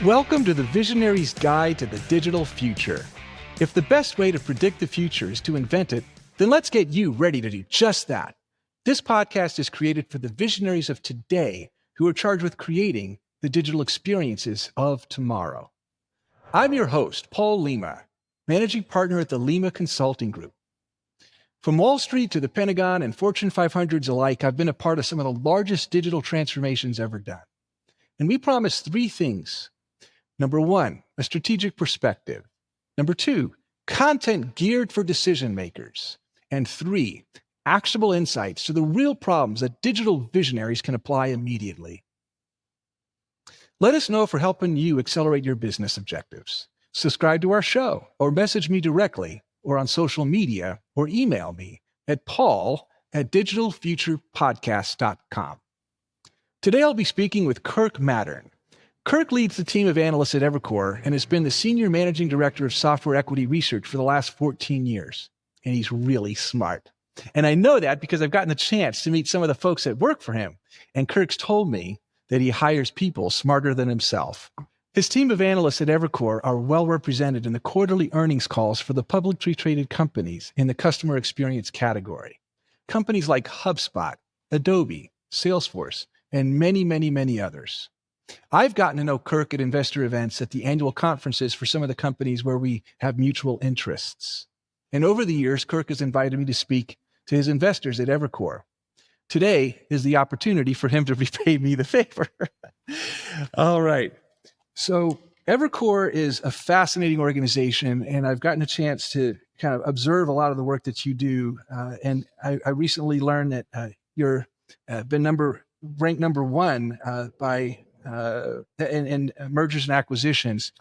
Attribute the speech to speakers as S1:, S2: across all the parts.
S1: Welcome to the Visionary's Guide to the Digital Future. If the best way to predict the future is to invent it, then let's get you ready to do just that. This podcast is created for the visionaries of today who are charged with creating the digital experiences of tomorrow. I'm your host, Paul Lima, managing partner at the Lima Consulting Group. From Wall Street to the Pentagon and Fortune 500s alike, I've been a part of some of the largest digital transformations ever done. And we promise three things. Number one, a strategic perspective. Number two, content geared for decision makers. And three, actionable insights to the real problems that digital visionaries can apply immediately. Let us know if we're helping you accelerate your business objectives. Subscribe to our show or message me directly or on social media or email me at paul@digitalfuturepodcast.com. Today I'll be speaking with Kirk Materne. Kirk leads the team of analysts at Evercore and has been the senior managing director of software equity research for the last 14 years. And he's really smart. And I know that because I've gotten the chance to meet some of the folks that work for him. And Kirk's told me that he hires people smarter than himself. His team of analysts at Evercore are well represented in the quarterly earnings calls for the publicly traded companies in the customer experience category. Companies like HubSpot, Adobe, Salesforce, and many, many, many others. I've gotten to know Kirk at investor events at the annual conferences for some of the companies where we have mutual interests. And over the years, Kirk has invited me to speak to his investors at Evercore. Today is the opportunity for him to repay me the favor. All right. So Evercore is a fascinating organization, and I've gotten a chance to kind of observe a lot of the work that you do. And I recently learned that you're been ranked number one by in mergers and acquisitions.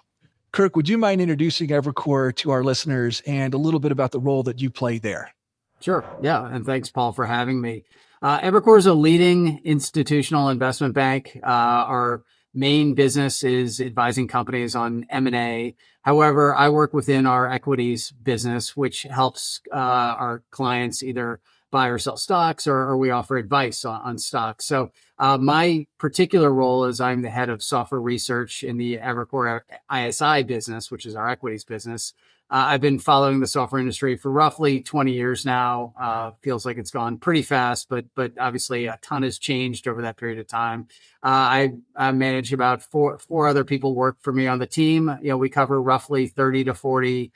S1: Kirk, would you mind introducing Evercore to our listeners and a little bit about the role that you play there?
S2: Sure. Yeah. And thanks, Paul, for having me. Evercore is a leading institutional investment bank. Our main business is advising companies on M&A. However, I work within our equities business, which helps our clients either buy or sell stocks, or we offer advice on stocks. So my particular role is I'm the head of software research in the Evercore ISI business, which is our equities business. I've been following the software industry for roughly 20 years now. Feels like it's gone pretty fast, but obviously a ton has changed over that period of time. I manage about four other people work for me on the team. We cover roughly 30 to 40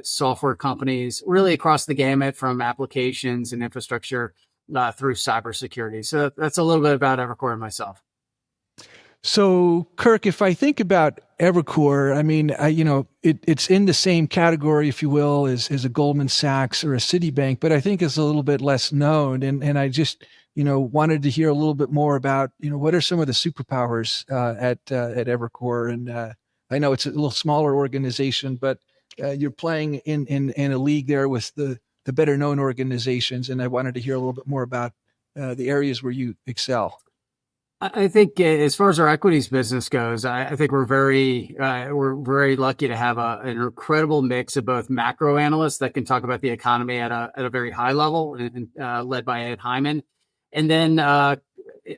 S2: software companies, really across the gamut from applications and infrastructure through cybersecurity. So that's a little bit about Evercore and myself.
S1: So, Kirk, if I think about Evercore, I mean, it's in the same category, if you will, as a Goldman Sachs or a Citibank, but I think it's a little bit less known. And I just, wanted to hear a little bit more about, what are some of the superpowers at Evercore? And I know it's a little smaller organization, but you're playing in a league there with the better known organizations. And I wanted to hear a little bit more about the areas where you excel.
S2: I think as far as our equities business goes, I think we're very lucky to have an incredible mix of both macro analysts that can talk about the economy at a very high level, and led by Ed Hyman, and then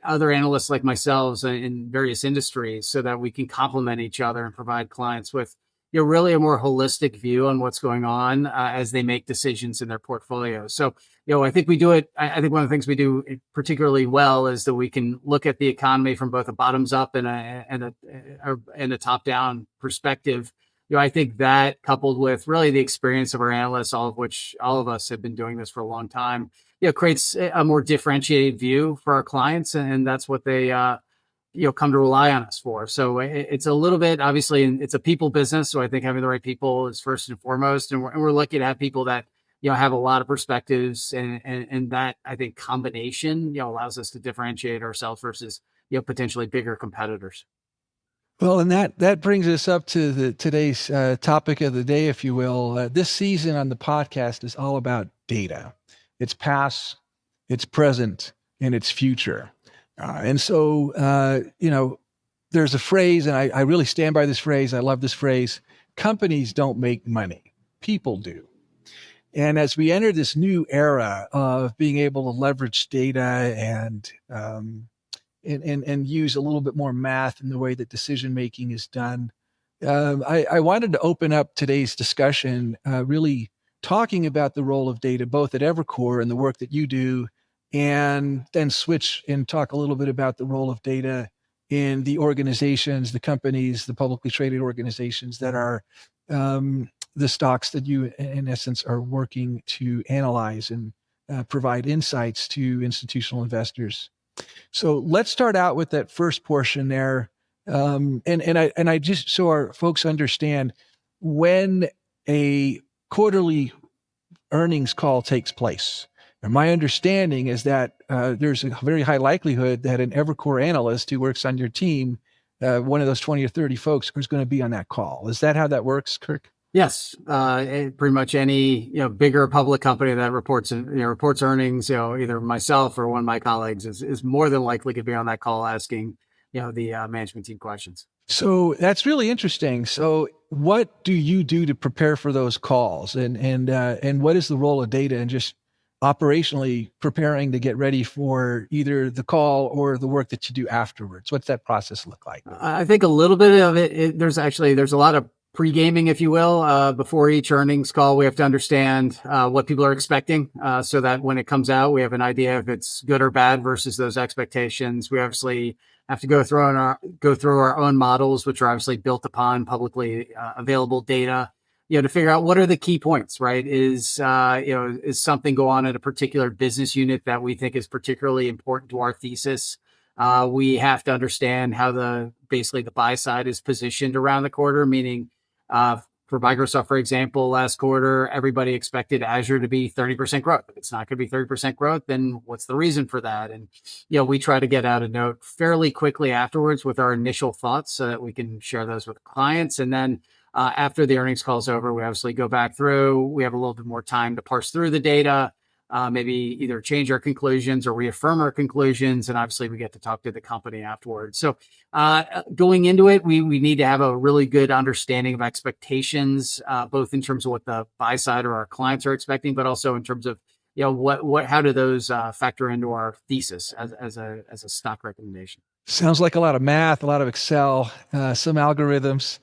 S2: other analysts like myself in various industries, so that we can complement each other and provide clients with really a more holistic view on what's going on as they make decisions in their portfolio. So, I think we do it. I think one of the things we do particularly well is that we can look at the economy from both a bottoms up and a top down perspective. I think that, coupled with really the experience of our analysts, all of us have been doing this for a long time, creates a more differentiated view for our clients, and that's what they come to rely on us for. So it's a little bit, obviously, it's a people business. So I think having the right people is first and foremost. And we're lucky to have people that, have a lot of perspectives, and that, I think, combination, allows us to differentiate ourselves versus, potentially bigger competitors.
S1: Well, and that brings us up to today's topic of the day, if you will. This season on the podcast is all about data. It's past, it's present, and it's future. And so, there's a phrase, and I really stand by this phrase. I love this phrase. Companies don't make money. People do. And as we enter this new era of being able to leverage data and and use a little bit more math in the way that decision making is done. I wanted to open up today's discussion, really talking about the role of data, both at Evercore and the work that you do, and then switch and talk a little bit about the role of data in the organizations, the companies, the publicly traded organizations that are the stocks that you, in essence, are working to analyze and provide insights to institutional investors. So let's start out with that first portion there. And I just, so our folks understand, when a quarterly earnings call takes place, and my understanding is that there's a very high likelihood that an Evercore analyst who works on your team, one of those 20 or 30 folks, is going to be on that call. Is that how that works, Kirk?
S2: Yes, pretty much any bigger public company that reports earnings, either myself or one of my colleagues is more than likely to be on that call asking the management team questions.
S1: So that's really interesting. So what do you do to prepare for those calls, and what is the role of data and just operationally preparing to get ready for either the call or the work that you do afterwards? What's that process look like?
S2: I think a little bit of there's a lot of pre-gaming, if you will, before each earnings call. We have to understand what people are expecting, so that when it comes out, we have an idea if it's good or bad versus those expectations. We obviously have to go through our own models, which are obviously built upon publicly available data, to figure out what are the key points, right? Is something go on at a particular business unit that we think is particularly important to our thesis? We have to understand how basically the buy side is positioned around the quarter, meaning for Microsoft, for example, last quarter, everybody expected Azure to be 30% growth. If it's not going to be 30% growth, then what's the reason for that? And, we try to get out a note fairly quickly afterwards with our initial thoughts so that we can share those with clients. And then after the earnings call is over, we obviously go back through. We have a little bit more time to parse through the data, maybe either change our conclusions or reaffirm our conclusions. And obviously we get to talk to the company afterwards. So going into it, we need to have a really good understanding of expectations, both in terms of what the buy side or our clients are expecting, but also in terms of, how do those factor into our thesis as a stock recommendation?
S1: Sounds like a lot of math, a lot of Excel, some algorithms,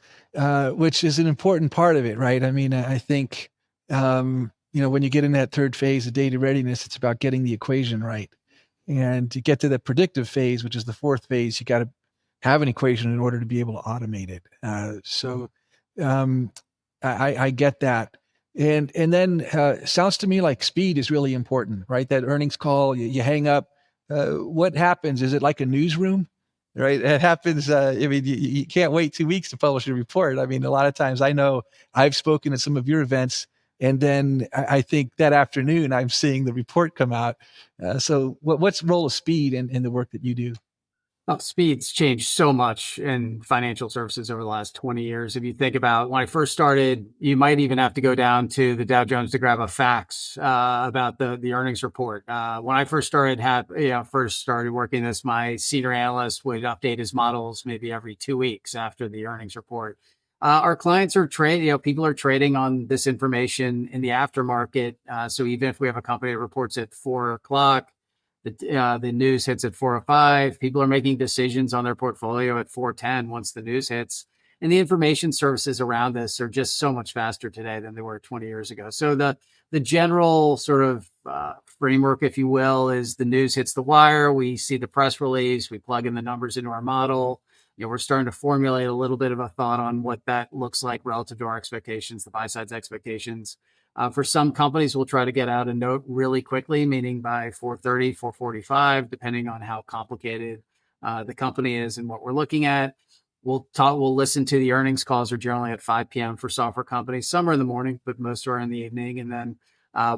S1: which is an important part of it, right? I mean, I think, when you get in that third phase of data readiness, it's about getting the equation right. And to get to the predictive phase, which is the fourth phase, you got to have an equation in order to be able to automate it. I get that. And then sounds to me like speed is really important, right? That earnings call, you hang up. What happens? Is it like a newsroom? Right. It happens. You can't wait 2 weeks to publish a report. I mean, a lot of times I know I've spoken at some of your events, and then I think that afternoon I'm seeing the report come out. So what's the role of speed in the work that you do?
S2: Oh, speed's changed so much in financial services over the last 20 years. If you think about when I first started, you might even have to go down to the Dow Jones to grab a fax about the earnings report. When I first started working this, my senior analyst would update his models maybe every 2 weeks after the earnings report. Our clients are trading, people are trading on this information in the aftermarket. So even if we have a company that reports at 4 o'clock, the news hits at 4:05. People are making decisions on their portfolio at 4:10 once the news hits. And the information services around this are just so much faster today than they were 20 years ago. So the general sort of framework, if you will, is the news hits the wire. We see the press release. We plug in the numbers into our model. We're starting to formulate a little bit of a thought on what that looks like relative to our expectations, the buy side's expectations. For some companies, we'll try to get out a note really quickly, meaning by 4:30, 4:45, depending on how complicated the company is and what we're looking at. We'll listen to the earnings calls are generally at 5 p.m. for software companies. Some are in the morning, but most are in the evening. And then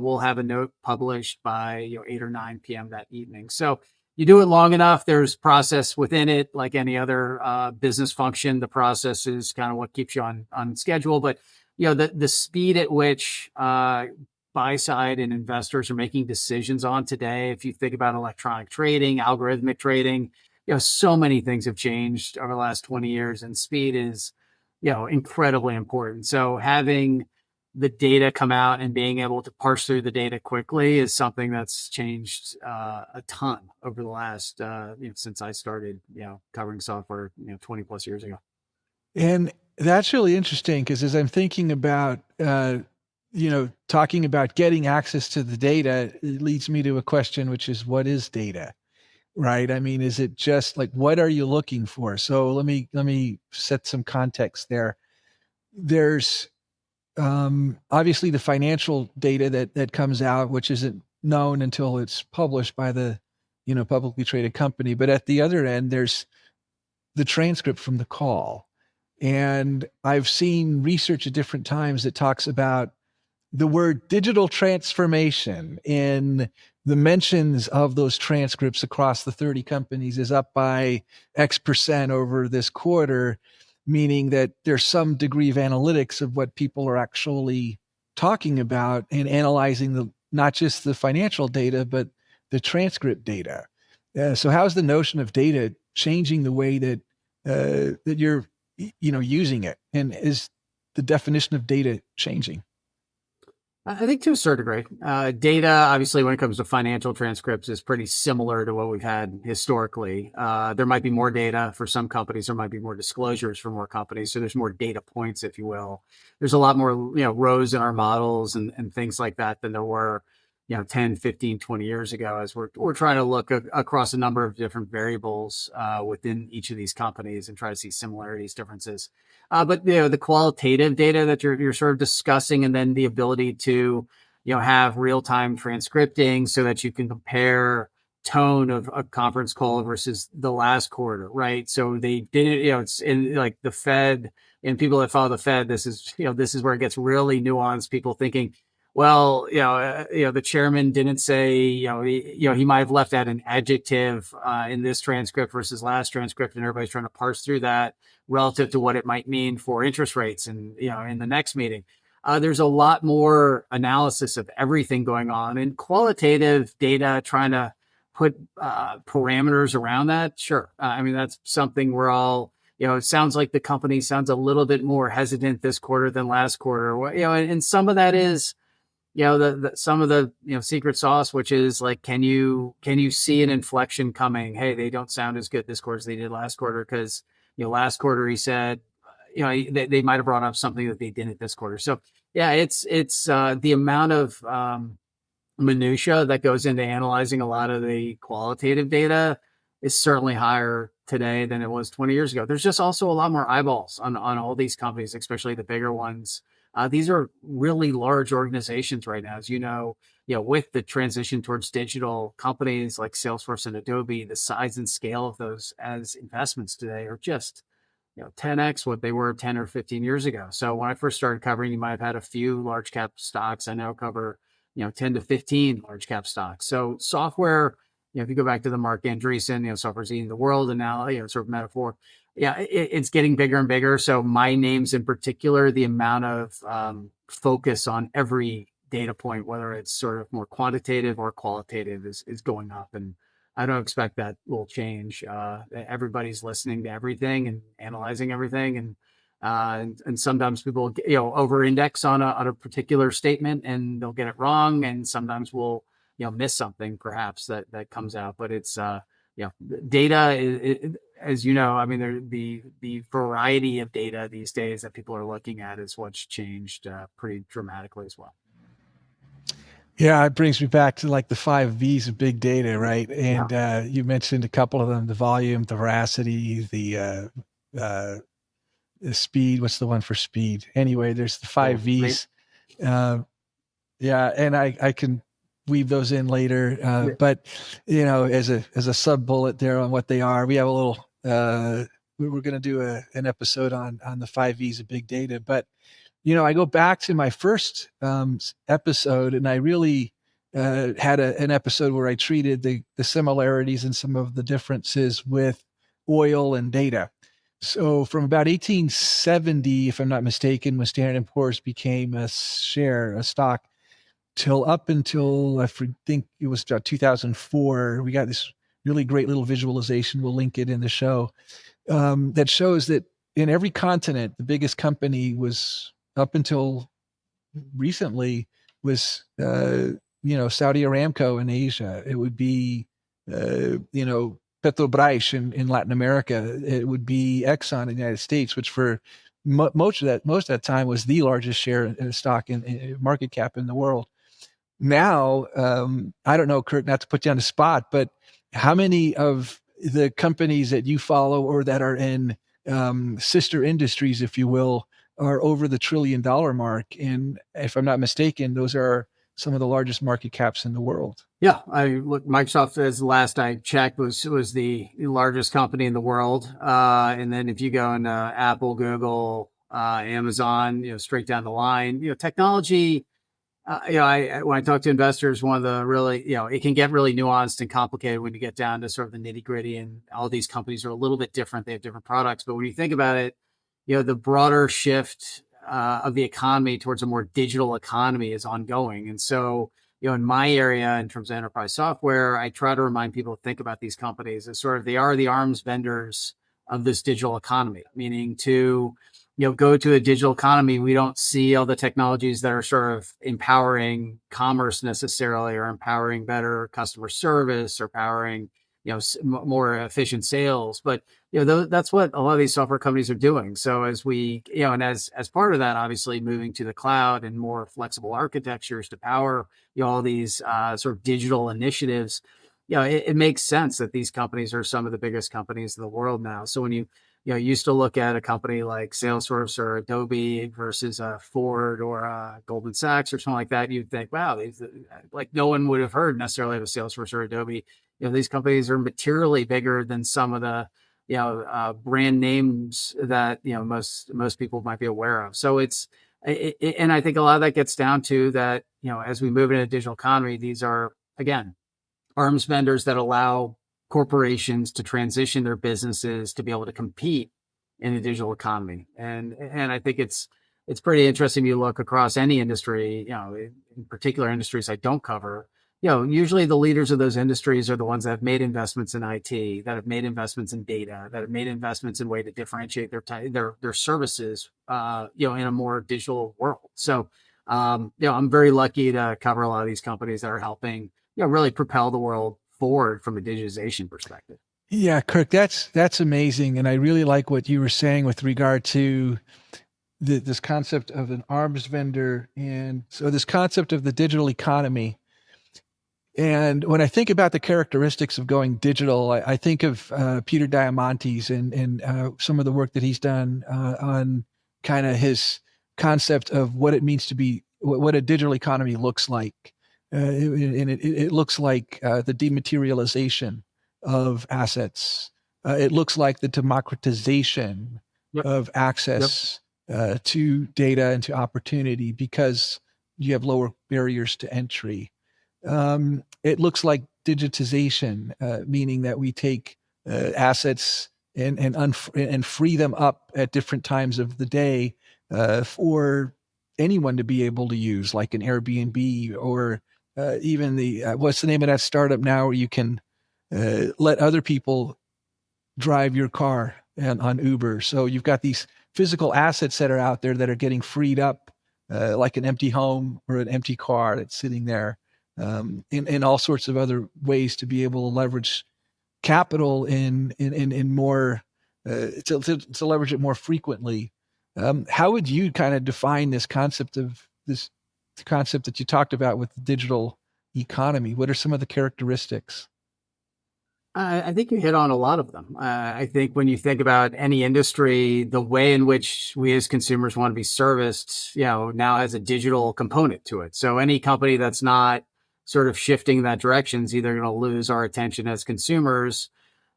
S2: we'll have a note published by 8 or 9 p.m. that evening. So you do it long enough, there's process within it, like any other business function. The process is kind of what keeps you on schedule. But the speed at which buy side and investors are making decisions on today, if you think about electronic trading, algorithmic trading, so many things have changed over the last 20 years, and speed is, incredibly important. So having the data come out and being able to parse through the data quickly is something that's changed a ton over the last since I started covering software 20 plus years ago.
S1: And that's really interesting because as I'm thinking about, talking about getting access to the data, it leads me to a question, which is what is data, right? I mean, is it just like, what are you looking for? So let me set some context there. There's obviously the financial data that comes out, which isn't known until it's published by the, publicly traded company. But at the other end, there's the transcript from the call. And I've seen research at different times that talks about the word digital transformation in the mentions of those transcripts across the 30 companies is up by X% over this quarter, meaning that there's some degree of analytics of what people are actually talking about and analyzing the not just the financial data, but the transcript data. So how's the notion of data changing the way that that you're using it? And is the definition of data changing?
S2: I think to a certain degree, data, obviously, when it comes to financial transcripts, is pretty similar to what we've had historically. There might be more data for some companies. There might be more disclosures for more companies. So there's more data points, if you will. There's a lot more, rows in our models and things like that than there were, 10, 15, 20 years ago, as we're trying to look across a number of different variables within each of these companies and try to see similarities, differences. But the qualitative data that you're sort of discussing, and then the ability to have real time transcripting so that you can compare tone of a conference call versus the last quarter, right? So they didn't, it's in like the Fed and people that follow the Fed. This is where it gets really nuanced. People thinking, well, the chairman didn't say, he might have left out an adjective in this transcript versus last transcript, and everybody's trying to parse through that relative to what it might mean for interest rates and in the next meeting. There's a lot more analysis of everything going on, and qualitative data trying to put parameters around that. Sure, I mean that's something we're all. It sounds like the company sounds a little bit more hesitant this quarter than last quarter. And some of that is some of the secret sauce, which is like, can you see an inflection coming? Hey, they don't sound as good this quarter as they did last quarter because last quarter he said they might have brought up something that they didn't this quarter. So yeah, it's the amount of minutia that goes into analyzing a lot of the qualitative data is certainly higher today than it was 20 years ago. There's just also a lot more eyeballs on all these companies, especially the bigger ones. These are really large organizations right now, as with the transition towards digital, companies like Salesforce and Adobe, the size and scale of those as investments today are just 10x what they were 10 or 15 years ago. So when I first started covering, you might have had a few large cap stocks. I now cover 10 to 15 large cap stocks. So software, if you go back to the Mark Andreessen, software's eating the world, and now sort of metaphor. Yeah, it's getting bigger and bigger. So my names in particular, the amount of focus on every data point, whether it's sort of more quantitative or qualitative, is going up. And I don't expect that will change. Everybody's listening to everything and analyzing everything. And sometimes people, over-index on a particular statement and they'll get it wrong. And sometimes we'll, miss something perhaps that comes out. But it's, data, as you know, I mean, the variety of data these days that people are looking at is what's changed pretty dramatically as well.
S1: Yeah, it brings me back to like the 5 V's of big data, right? And you mentioned a couple of them: the volume, the veracity, the speed. What's the one for speed? Anyway, there's the 5 V's. Yeah, and I can weave those in later. But as a sub bullet there on what they are, we have a little. We're going to do an episode on the 5 V's of big data, but I go back to my first episode, and I really had an episode where I treated the similarities and some of the differences with oil and data. So from about 1870, if I'm not mistaken, when Standard & Poor's became a stock, till up until I think it was about 2004, we got this really great little visualization. We'll link it in the show that shows that in every continent, the biggest company was up until recently was, Saudi Aramco in Asia. It would be, Petrobras in Latin America. It would be Exxon in the United States, which for most of that time was the largest share in stock in market cap in the world. Now, I don't know, Kirk, not to put you on the spot, but how many of the companies that you follow or that are in sister industries, if you will, are over the $1 trillion mark? And if I'm not mistaken, those are some of the largest market caps in the world.
S2: Yeah, I look. Microsoft, as the last I checked, was the largest company in the world. And then if you go into Apple, Google, Amazon, straight down the line, technology. When I talk to investors, one of the really, it can get really nuanced and complicated when you get down to sort of the nitty gritty. And all these companies are a little bit different; they have different products. But when you think about it, the broader shift of the economy towards a more digital economy is ongoing. And so, in my area, in terms of enterprise software, I try to remind people to think about these companies as sort of they are the arms vendors of this digital economy, meaning to go to a digital economy, we don't see all the technologies that are sort of empowering commerce necessarily, or empowering better customer service, or powering more efficient sales. But that's what a lot of these software companies are doing. So as we and as part of that, obviously moving to the cloud and more flexible architectures to power all these sort of digital initiatives, it makes sense that these companies are some of the biggest companies in the world now. So when you used to look at a company like Salesforce or Adobe versus a Ford or a Goldman Sachs or something like that, you'd think, wow, like no one would have heard necessarily of a Salesforce or Adobe. These companies are materially bigger than some of the brand names that most people might be aware of. So and I think a lot of that gets down to that. As we move into a digital economy, these are again arms vendors that allow corporations to transition their businesses to be able to compete in the digital economy. And I think it's pretty interesting. You look across any industry, in particular industries I don't cover, usually the leaders of those industries are the ones that have made investments in IT, that have made investments in data, that have made investments in way to differentiate their services, in a more digital world. So, I'm very lucky to cover a lot of these companies that are helping, really propel the world forward from a digitization perspective.
S1: Yeah, Kirk, that's amazing, and I really like what you were saying with regard to this concept of an arms vendor, and so this concept of the digital economy. And when I think about the characteristics of going digital, I think of Peter Diamandis and some of the work that he's done on kind of his concept of what it means to be what a digital economy looks like. It looks like the dematerialization of assets. It looks like the democratization
S2: Yep.
S1: of access to data and to opportunity because you have lower barriers to entry. It looks like digitization, meaning that we take assets and free them up at different times of the day for anyone to be able to use, like an Airbnb or even the what's the name of that startup now where you can let other people drive your car on Uber. So you've got these physical assets that are out there that are getting freed up, like an empty home or an empty car that's sitting there, in all sorts of other ways to be able to leverage capital in more to leverage it more frequently. How would you kind of define this concept that you talked about with the digital economy? What are some of the characteristics?
S2: I think you hit on a lot of them. I think when you think about any industry, the way in which we as consumers want to be serviced, now has a digital component to it. So any company that's not sort of shifting that direction is either going to lose our attention as consumers,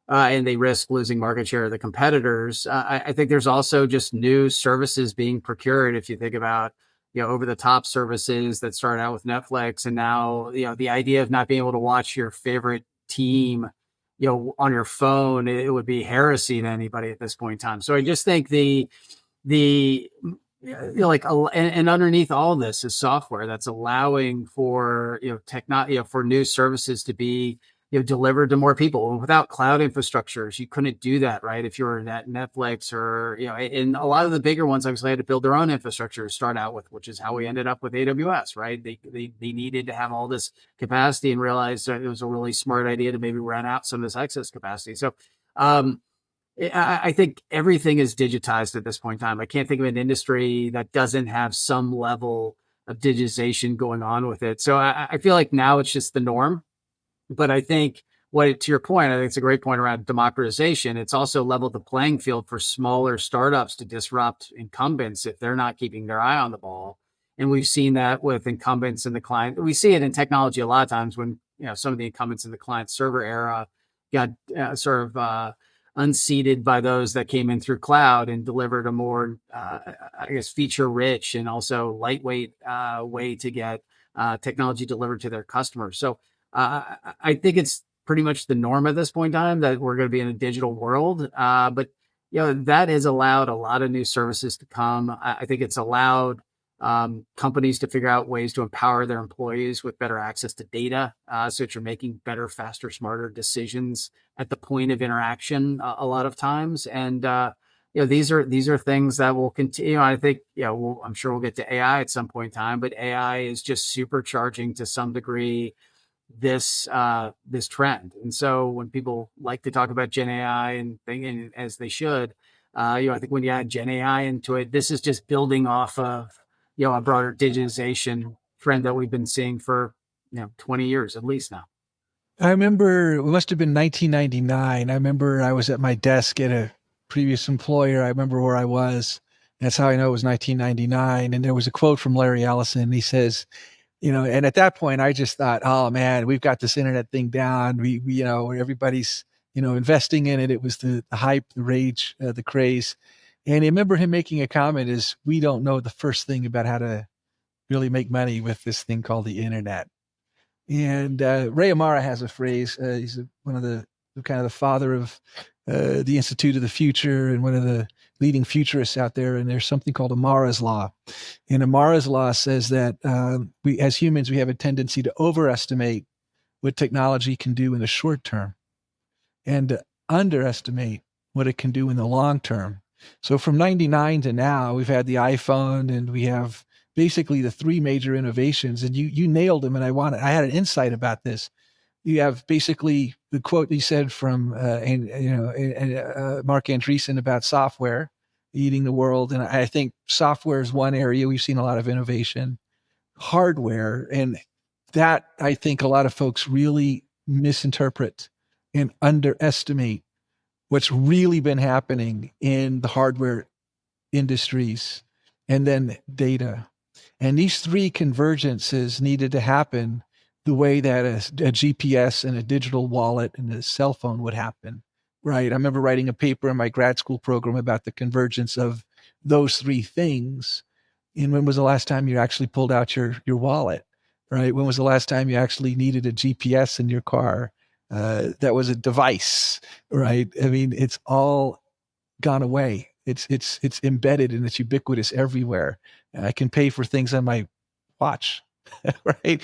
S2: and they risk losing market share to the competitors. I think there's also just new services being procured. If you think about, over the top services that started out with Netflix, and now, the idea of not being able to watch your favorite team, on your phone, it would be heresy to anybody at this point in time. So I just think the and underneath all this is software that's allowing for for new services to be delivered to more people. And without cloud infrastructures, you couldn't do that, right? If you were at Netflix or, and a lot of the bigger ones obviously had to build their own infrastructure to start out with, which is how we ended up with AWS, right? They needed to have all this capacity and realized that it was a really smart idea to maybe run out some of this excess capacity. So, I think everything is digitized at this point in time. I can't think of an industry that doesn't have some level of digitization going on with it. So I feel like now it's just the norm. But I think to your point, I think it's a great point around democratization. It's also leveled the playing field for smaller startups to disrupt incumbents if they're not keeping their eye on the ball. And we've seen that with incumbents in the client. We see it in technology a lot of times when some of the incumbents in the client server era got sort of unseated by those that came in through cloud and delivered a more, I guess, feature rich and also lightweight way to get technology delivered to their customers. So I think it's pretty much the norm at this point in time that we're going to be in a digital world. But that has allowed a lot of new services to come. I think it's allowed companies to figure out ways to empower their employees with better access to data, so that you're making better, faster, smarter decisions at the point of interaction a lot of times. And these are things that will continue. I think I'm sure we'll get to AI at some point in time, but AI is just supercharging to some degree this trend. And so when people like to talk about Gen AI and thinking as they should, I think when you add Gen AI into it, this is just building off of a broader digitization trend that we've been seeing for 20 years at least now.
S1: I remember it must have been 1999. I remember I was at my desk at a previous employer. I remember where I was. That's how I know it was 1999. And there was a quote from Larry Ellison. He says, and at that point I just thought, oh man, we've got this internet thing down. We everybody's, investing in it. It was the hype, the rage, the craze. And I remember him making a comment is, we don't know the first thing about how to really make money with this thing called the internet. And Ray Amara has a phrase. He's one of the kind of the father of the Institute of the Future and one of the leading futurists out there. And there's something called Amara's Law. And Amara's Law says that we, as humans, we have a tendency to overestimate what technology can do in the short term and to underestimate what it can do in the long term. So from 99 to now, we've had the iPhone and we have basically the three major innovations, and you nailed them. And I had an insight about this. You have basically the quote you said from Mark Andreessen about software eating the world, and I think software is one area we've seen a lot of innovation. Hardware, and that I think a lot of folks really misinterpret and underestimate what's really been happening in the hardware industries, and then data. And these three convergences needed to happen the way that a GPS and a digital wallet and a cell phone would happen, right? I remember writing a paper in my grad school program about the convergence of those three things. And when was the last time you actually pulled out your wallet, right? When was the last time you actually needed a GPS in your car? That was a device, right? I mean, it's all gone away. It's embedded and it's ubiquitous everywhere. I can pay for things on my watch, right?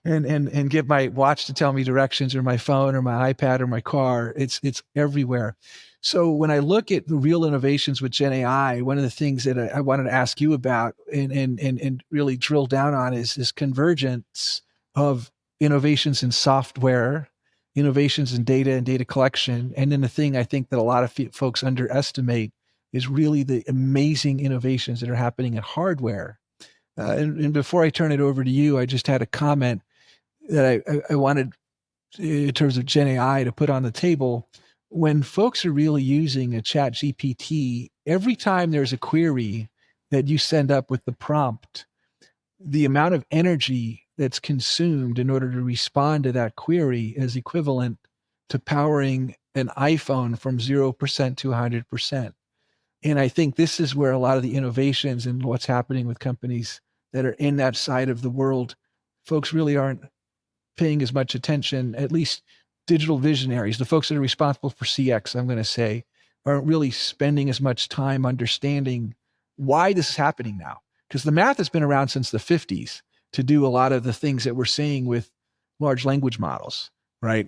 S1: And get my watch to tell me directions, or my phone or my iPad or my car. It's everywhere. So when I look at the real innovations with Gen AI, one of the things that I wanted to ask you about and really drill down on is this convergence of innovations in software, innovations in data and data collection. And then the thing I think that a lot of folks underestimate is really the amazing innovations that are happening in hardware. And before I turn it over to you, I just had a comment that I wanted, in terms of Gen AI, to put on the table. When folks are really using a chat GPT, every time there's a query that you send up with the prompt, the amount of energy that's consumed in order to respond to that query is equivalent to powering an iPhone from 0% to 100%. And I think this is where a lot of the innovations and what's happening with companies that are in that side of the world, folks really aren't paying as much attention. At least digital visionaries, the folks that are responsible for CX, I'm going to say, aren't really spending as much time understanding why this is happening now. Because the math has been around since the 50s to do a lot of the things that we're seeing with large language models, right?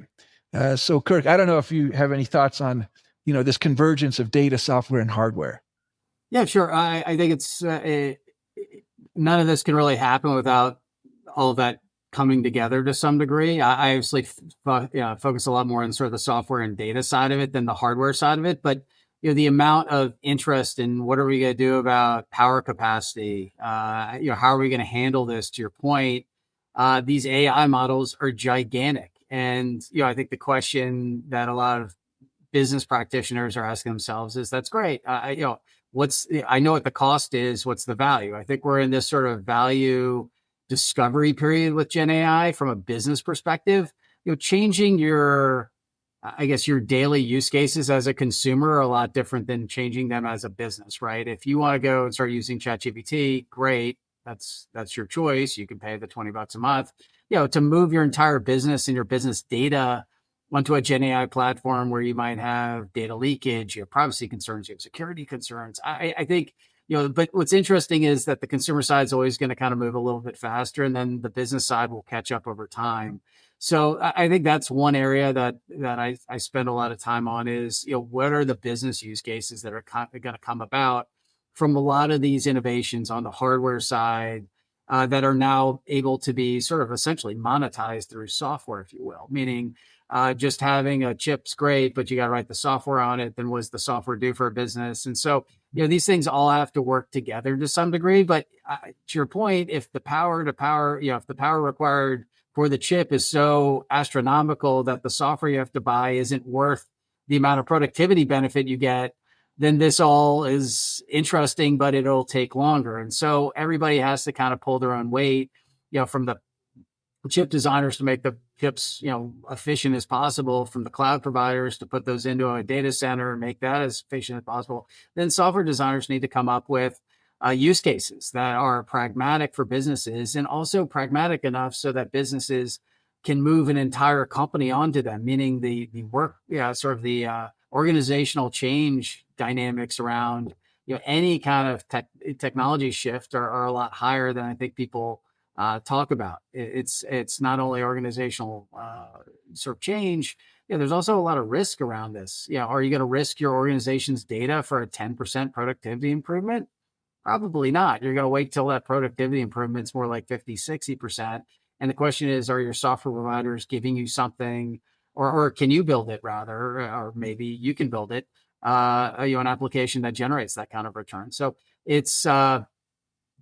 S1: So Kirk, I don't know if you have any thoughts on, this convergence of data, software, and hardware.
S2: Yeah, sure. I think none of this can really happen without all of that coming together to some degree. I obviously focus a lot more on sort of the software and data side of it than the hardware side of it. But the amount of interest in what are we going to do about power capacity? How are we going to handle this? To your point, these AI models are gigantic, and I think the question that a lot of business practitioners are asking themselves is, that's great. I know what the cost is. What's the value? I think we're in this sort of value discovery period with Gen AI from a business perspective. Changing your daily use cases as a consumer are a lot different than changing them as a business, right? If you want to go and start using ChatGPT, great. That's your choice. You can pay the $20 a month. To move your entire business and your business data onto a Gen AI platform where you might have data leakage, you have privacy concerns, you have security concerns. I think, but what's interesting is that the consumer side is always going to kind of move a little bit faster, and then the business side will catch up over time. So I think that's one area that I spend a lot of time on is, what are the business use cases that are going to come about from a lot of these innovations on the hardware side that are now able to be sort of essentially monetized through software, if you will, meaning just having a chip's great, but you got to write the software on it. Then was the software due for a business? And so, these things all have to work together to some degree. But to your point, if the power required for the chip is so astronomical that the software you have to buy isn't worth the amount of productivity benefit you get, then this all is interesting, but it'll take longer. And so everybody has to kind of pull their own weight, from the chip designers to make the chips, efficient as possible, from the cloud providers to put those into a data center and make that as efficient as possible. Then software designers need to come up with use cases that are pragmatic for businesses and also pragmatic enough so that businesses can move an entire company onto them, meaning the work, sort of the organizational change dynamics around, any kind of technology shift are a lot higher than I think people talk about. It's not only organizational sort of change. There's also a lot of risk around this. Are you going to risk your organization's data for a 10% productivity improvement? Probably not. You're going to wait till that productivity improvement's more like 50, 60%. And the question is, are your software providers giving you something, or can you build it rather, or maybe you can build it, an application that generates that kind of return. So it's, some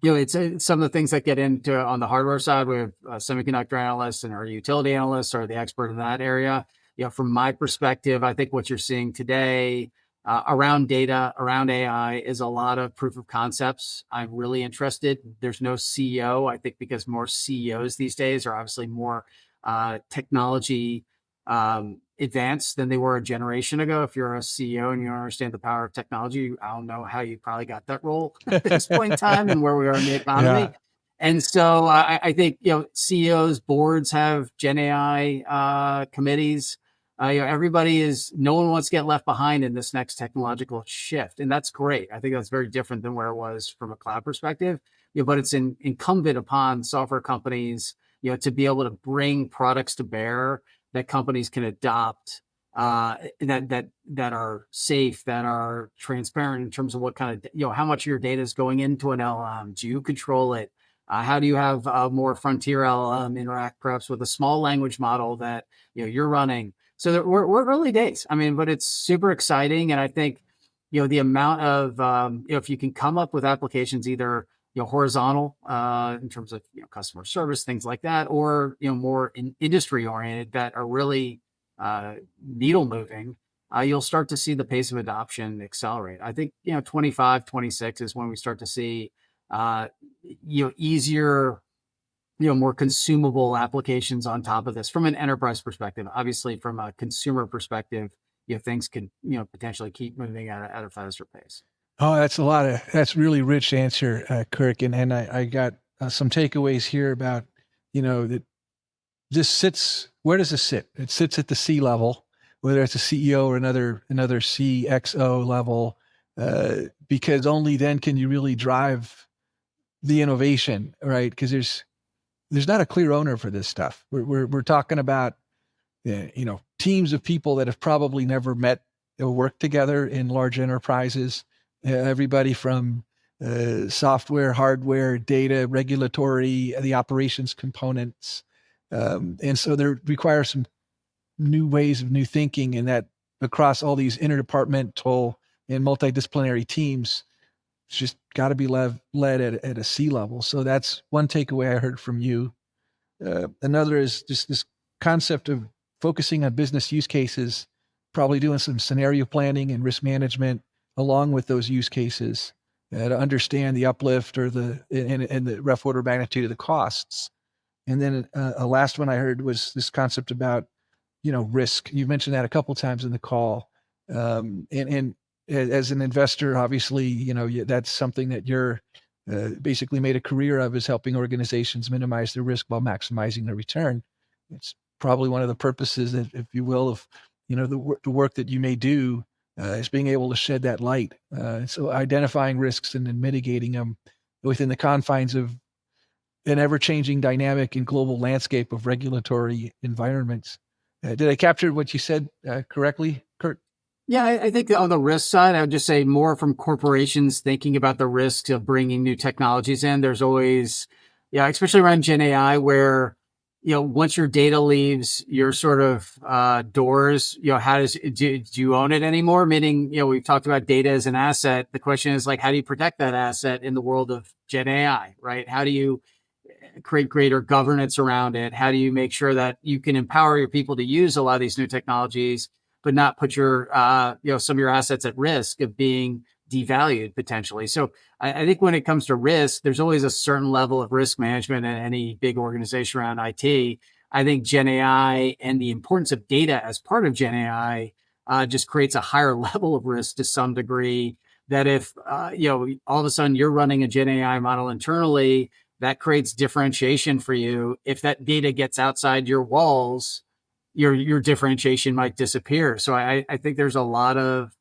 S2: of the things that get into on the hardware side. We have semiconductor analysts and our utility analysts are the expert in that area. From my perspective, I think what you're seeing today around data, around AI is a lot of proof of concepts. I'm really interested. There's no CEO, I think, because more CEOs these days are obviously more technology advanced than they were a generation ago. If you're a CEO and you don't understand the power of technology, I don't know how you probably got that role at this point in time and where we are in the economy.
S1: Yeah.
S2: And so I think, CEOs, boards have Gen AI committees. No one wants to get left behind in this next technological shift. And that's great. I think that's very different than where it was from a cloud perspective. But it's incumbent upon software companies, to be able to bring products to bear that companies can adopt, that are safe, that are transparent in terms of what kind of, how much of your data is going into an LLM. Do you control it? How do you have a more frontier LLM interact perhaps with a small language model that you're running? So we're early days. I mean, but it's super exciting, and I think the amount of if you can come up with applications either horizontal in terms of customer service, things like that, or more industry oriented that are really needle moving, you'll start to see the pace of adoption accelerate. I think 25, 26 is when we start to see easier, more consumable applications on top of this from an enterprise perspective. Obviously, from a consumer perspective, things can potentially keep moving at a faster pace.
S1: Oh, that's really rich answer, Kirk. And I got some takeaways here about, that where does this sit? It sits at the C level, whether it's a CEO or another CXO level, because only then can you really drive the innovation, right? Because there's not a clear owner for this stuff. We're talking about, teams of people that have probably never met or worked together in large enterprises. Everybody from software, hardware, data, regulatory, the operations components. And so there requires some new ways of new thinking, and that across all these interdepartmental and multidisciplinary teams, it's just got to be led at a C level. So that's one takeaway I heard from you. Another is just this concept of focusing on business use cases, probably doing some scenario planning and risk management along with those use cases to understand the uplift or and the rough order magnitude of the costs. And then a last one I heard was this concept about, risk. You mentioned that a couple of times in the call. And as an investor, obviously, that's something that you're basically made a career of, is helping organizations minimize their risk while maximizing their return. It's probably one of the purposes, if you will, of, the work that you may do is being able to shed that light. So identifying risks and then mitigating them within the confines of an ever-changing dynamic and global landscape of regulatory environments. Did I capture what you said correctly, Kurt?
S2: Yeah, I think on the risk side, I would just say more from corporations thinking about the risks of bringing new technologies in. There's always, especially around Gen AI, where, once your data leaves your sort of doors, do you own it anymore? Meaning, we've talked about data as an asset. The question is like, how do you protect that asset in the world of Gen AI, right? How do you create greater governance around it? How do you make sure that you can empower your people to use a lot of these new technologies, but not put your, some of your assets at risk of being devalued potentially? So I think when it comes to risk, there's always a certain level of risk management in any big organization around IT. I think Gen AI and the importance of data as part of Gen AI just creates a higher level of risk to some degree, that if, all of a sudden you're running a Gen AI model internally, that creates differentiation for you. If that data gets outside your walls, your differentiation might disappear. So I think there's a lot of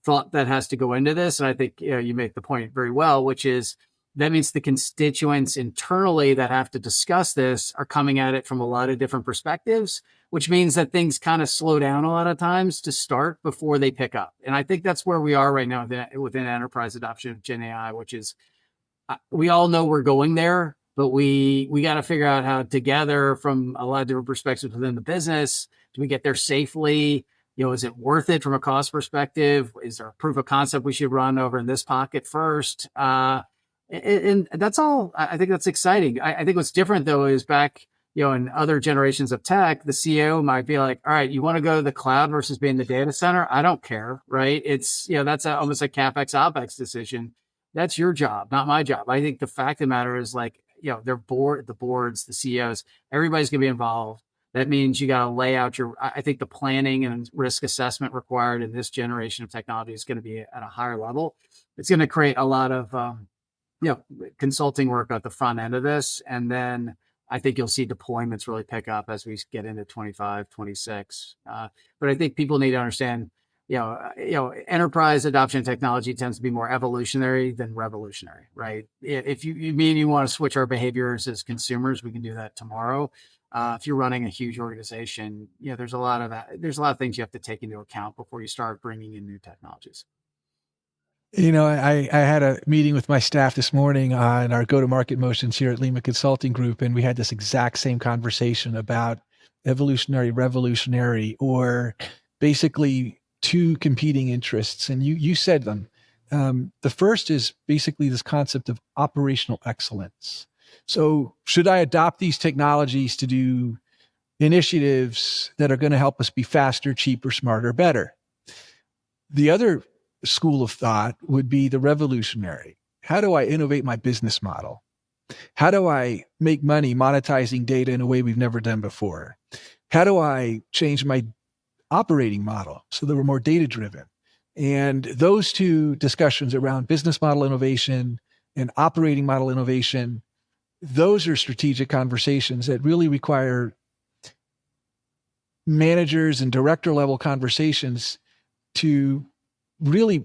S2: thought that has to go into this. And I think you make the point very well, which is that means the constituents internally that have to discuss this are coming at it from a lot of different perspectives, which means that things kind of slow down a lot of times to start before they pick up. And I think that's where we are right now within enterprise adoption of Gen AI, which is, we all know we're going there, but we got to figure out how together from a lot of different perspectives within the business, do we get there safely? Is it worth it from a cost perspective? Is there a proof of concept we should run over in this pocket first? And that's all. I think that's exciting. I think what's different though is back, in other generations of tech, the CEO might be like, all right, you want to go to the cloud versus being the data center? I don't care, right? It's, that's almost a CapEx, OpEx decision. That's your job, not my job. I think the fact of the matter is like, the boards, the CEOs, everybody's going to be involved. That means you got to lay out I think the planning and risk assessment required in this generation of technology is going to be at a higher level. It's going to create a lot of, consulting work at the front end of this. And then I think you'll see deployments really pick up as we get into 25, 26. But I think people need to understand, enterprise adoption technology tends to be more evolutionary than revolutionary, right? If you want to switch our behaviors as consumers, we can do that tomorrow. If you're running a huge organization, there's a lot of things you have to take into account before you start bringing in new technologies.
S1: I had a meeting with my staff this morning on our go-to-market motions here at Lima Consulting Group, and we had this exact same conversation about evolutionary, revolutionary, or basically two competing interests. And you said them. The first is basically this concept of operational excellence. So should I adopt these technologies to do initiatives that are going to help us be faster, cheaper, smarter, better? The other school of thought would be the revolutionary. How do I innovate my business model? How do I make money monetizing data in a way we've never done before? How do I change my operating model so that we're more data driven? And those two discussions around business model innovation and operating model innovation, those are strategic conversations that really require managers and director level conversations to really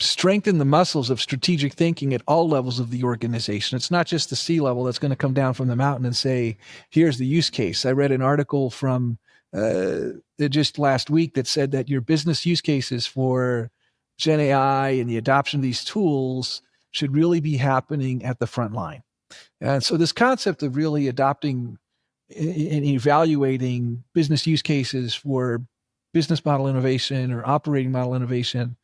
S1: strengthen the muscles of strategic thinking at all levels of the organization. It's not just the C level that's going to come down from the mountain and say, here's the use case. I read an article from just last week that said that your business use cases for Gen AI and the adoption of these tools should really be happening at the front line. And so this concept of really adopting and evaluating business use cases for business model innovation or operating model innovation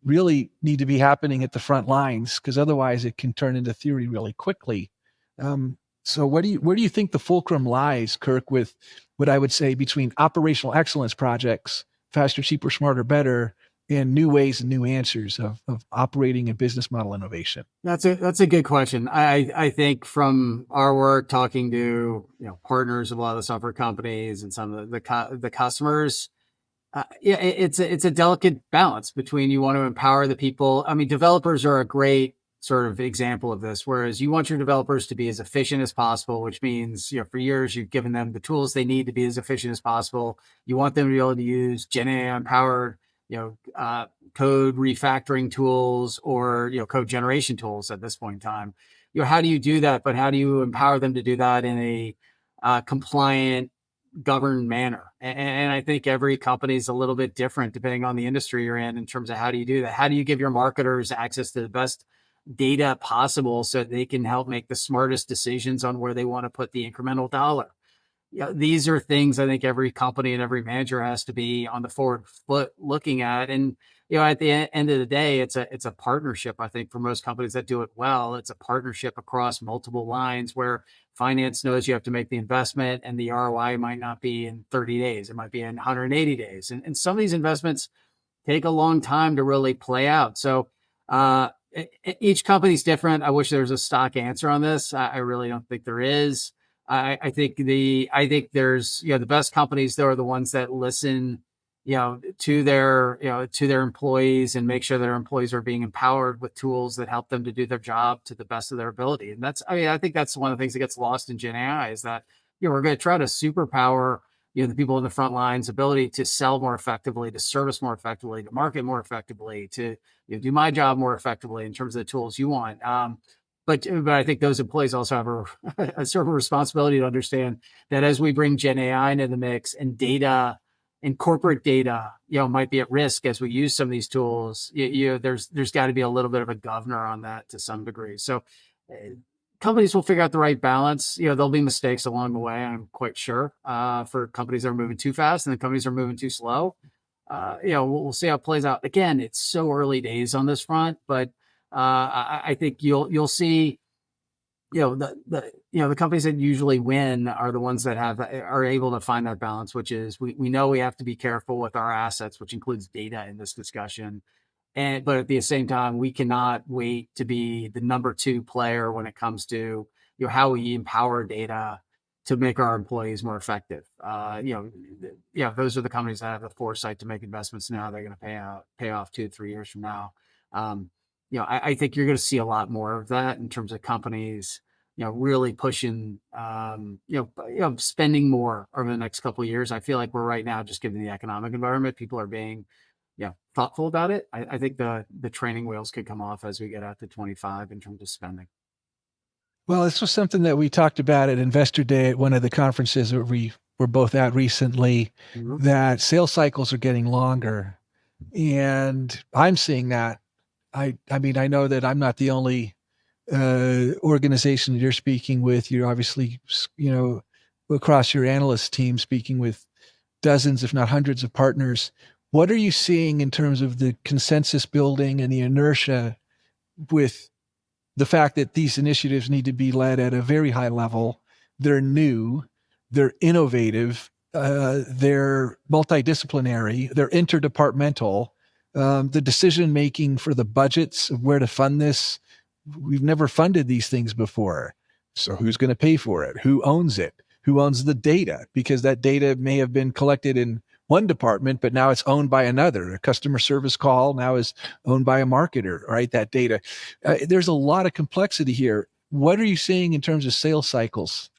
S1: really need to be happening at the front lines, because otherwise it can turn into theory really quickly. So where do you think the fulcrum lies, Kirk, with what I would say between operational excellence projects, faster, cheaper, smarter, better, and new ways and new answers of operating and business model innovation?
S2: That's a good question. I think from our work talking to partners of a lot of the software companies and some of the customers, yeah, it's a delicate balance between you want to empower the people. I mean, developers are a great sort of example of this, whereas you want your developers to be as efficient as possible, which means, for years you've given them the tools they need to be as efficient as possible. You want them to be able to use Gen AI empowered, code refactoring tools or, code generation tools at this point in time. How do you do that? But how do you empower them to do that in a compliant, governed manner? And I think every company is a little bit different depending on the industry you're in terms of how do you do that? How do you give your marketers access to the best data possible so they can help make the smartest decisions on where they want to put the incremental dollar? These are things I think every company and every manager has to be on the forward foot looking at. And, at the end of the day, it's a partnership. I think for most companies that do it well, it's a partnership across multiple lines where finance knows you have to make the investment and the ROI might not be in 30 days. It might be in 180 days. And some of these investments take a long time to really play out. So, each company's different. I wish there was a stock answer on this. I really don't think there is. I think there's, the best companies though are the ones that listen, to their employees and make sure their employees are being empowered with tools that help them to do their job to the best of their ability. And I think that's one of the things that gets lost in Gen AI is that, we're going to try to superpower, the people in the front lines ability to sell more effectively, to service more effectively, to market more effectively, to do my job more effectively in terms of the tools you want. But I think those employees also have a sort of responsibility to understand that as we bring Gen AI into the mix and data and corporate data, might be at risk as we use some of these tools, there's got to be a little bit of a governor on that to some degree. So companies will figure out the right balance. There'll be mistakes along the way, I'm quite sure, for companies that are moving too fast and the companies that are moving too slow. We'll see how it plays out. Again, it's so early days on this front, but I think you'll see, the companies that usually win are the ones that are able to find that balance, which is we know we have to be careful with our assets, which includes data in this discussion. But at the same time, we cannot wait to be the number 2 player when it comes to, how we empower data to make our employees more effective. Those are the companies that have the foresight to make investments now. They're going to pay off 2-3 years from now. I think you're going to see a lot more of that in terms of companies, really pushing, spending more over the next couple of years. I feel like we're right now, just given the economic environment, people are being, thoughtful about it. I think the training wheels could come off as we get out to 25 in terms of spending.
S1: Well, this was something that we talked about at Investor Day at one of the conferences that we were both at recently, that sales cycles are getting longer. And I'm seeing that. I mean, I know that I'm not the only organization that you're speaking with. You're obviously, across your analyst team speaking with dozens, if not hundreds of partners. What are you seeing in terms of the consensus building and the inertia with the fact that these initiatives need to be led at a very high level? They're new, they're innovative, they're multidisciplinary, they're interdepartmental. The decision-making for the budgets of where to fund this, we've never funded these things before. So who's going to pay for it? Who owns it? Who owns the data? Because that data may have been collected in one department, but now it's owned by another. A customer service call now is owned by a marketer, right? That data. There's a lot of complexity here. What are you seeing in terms of sales cycles,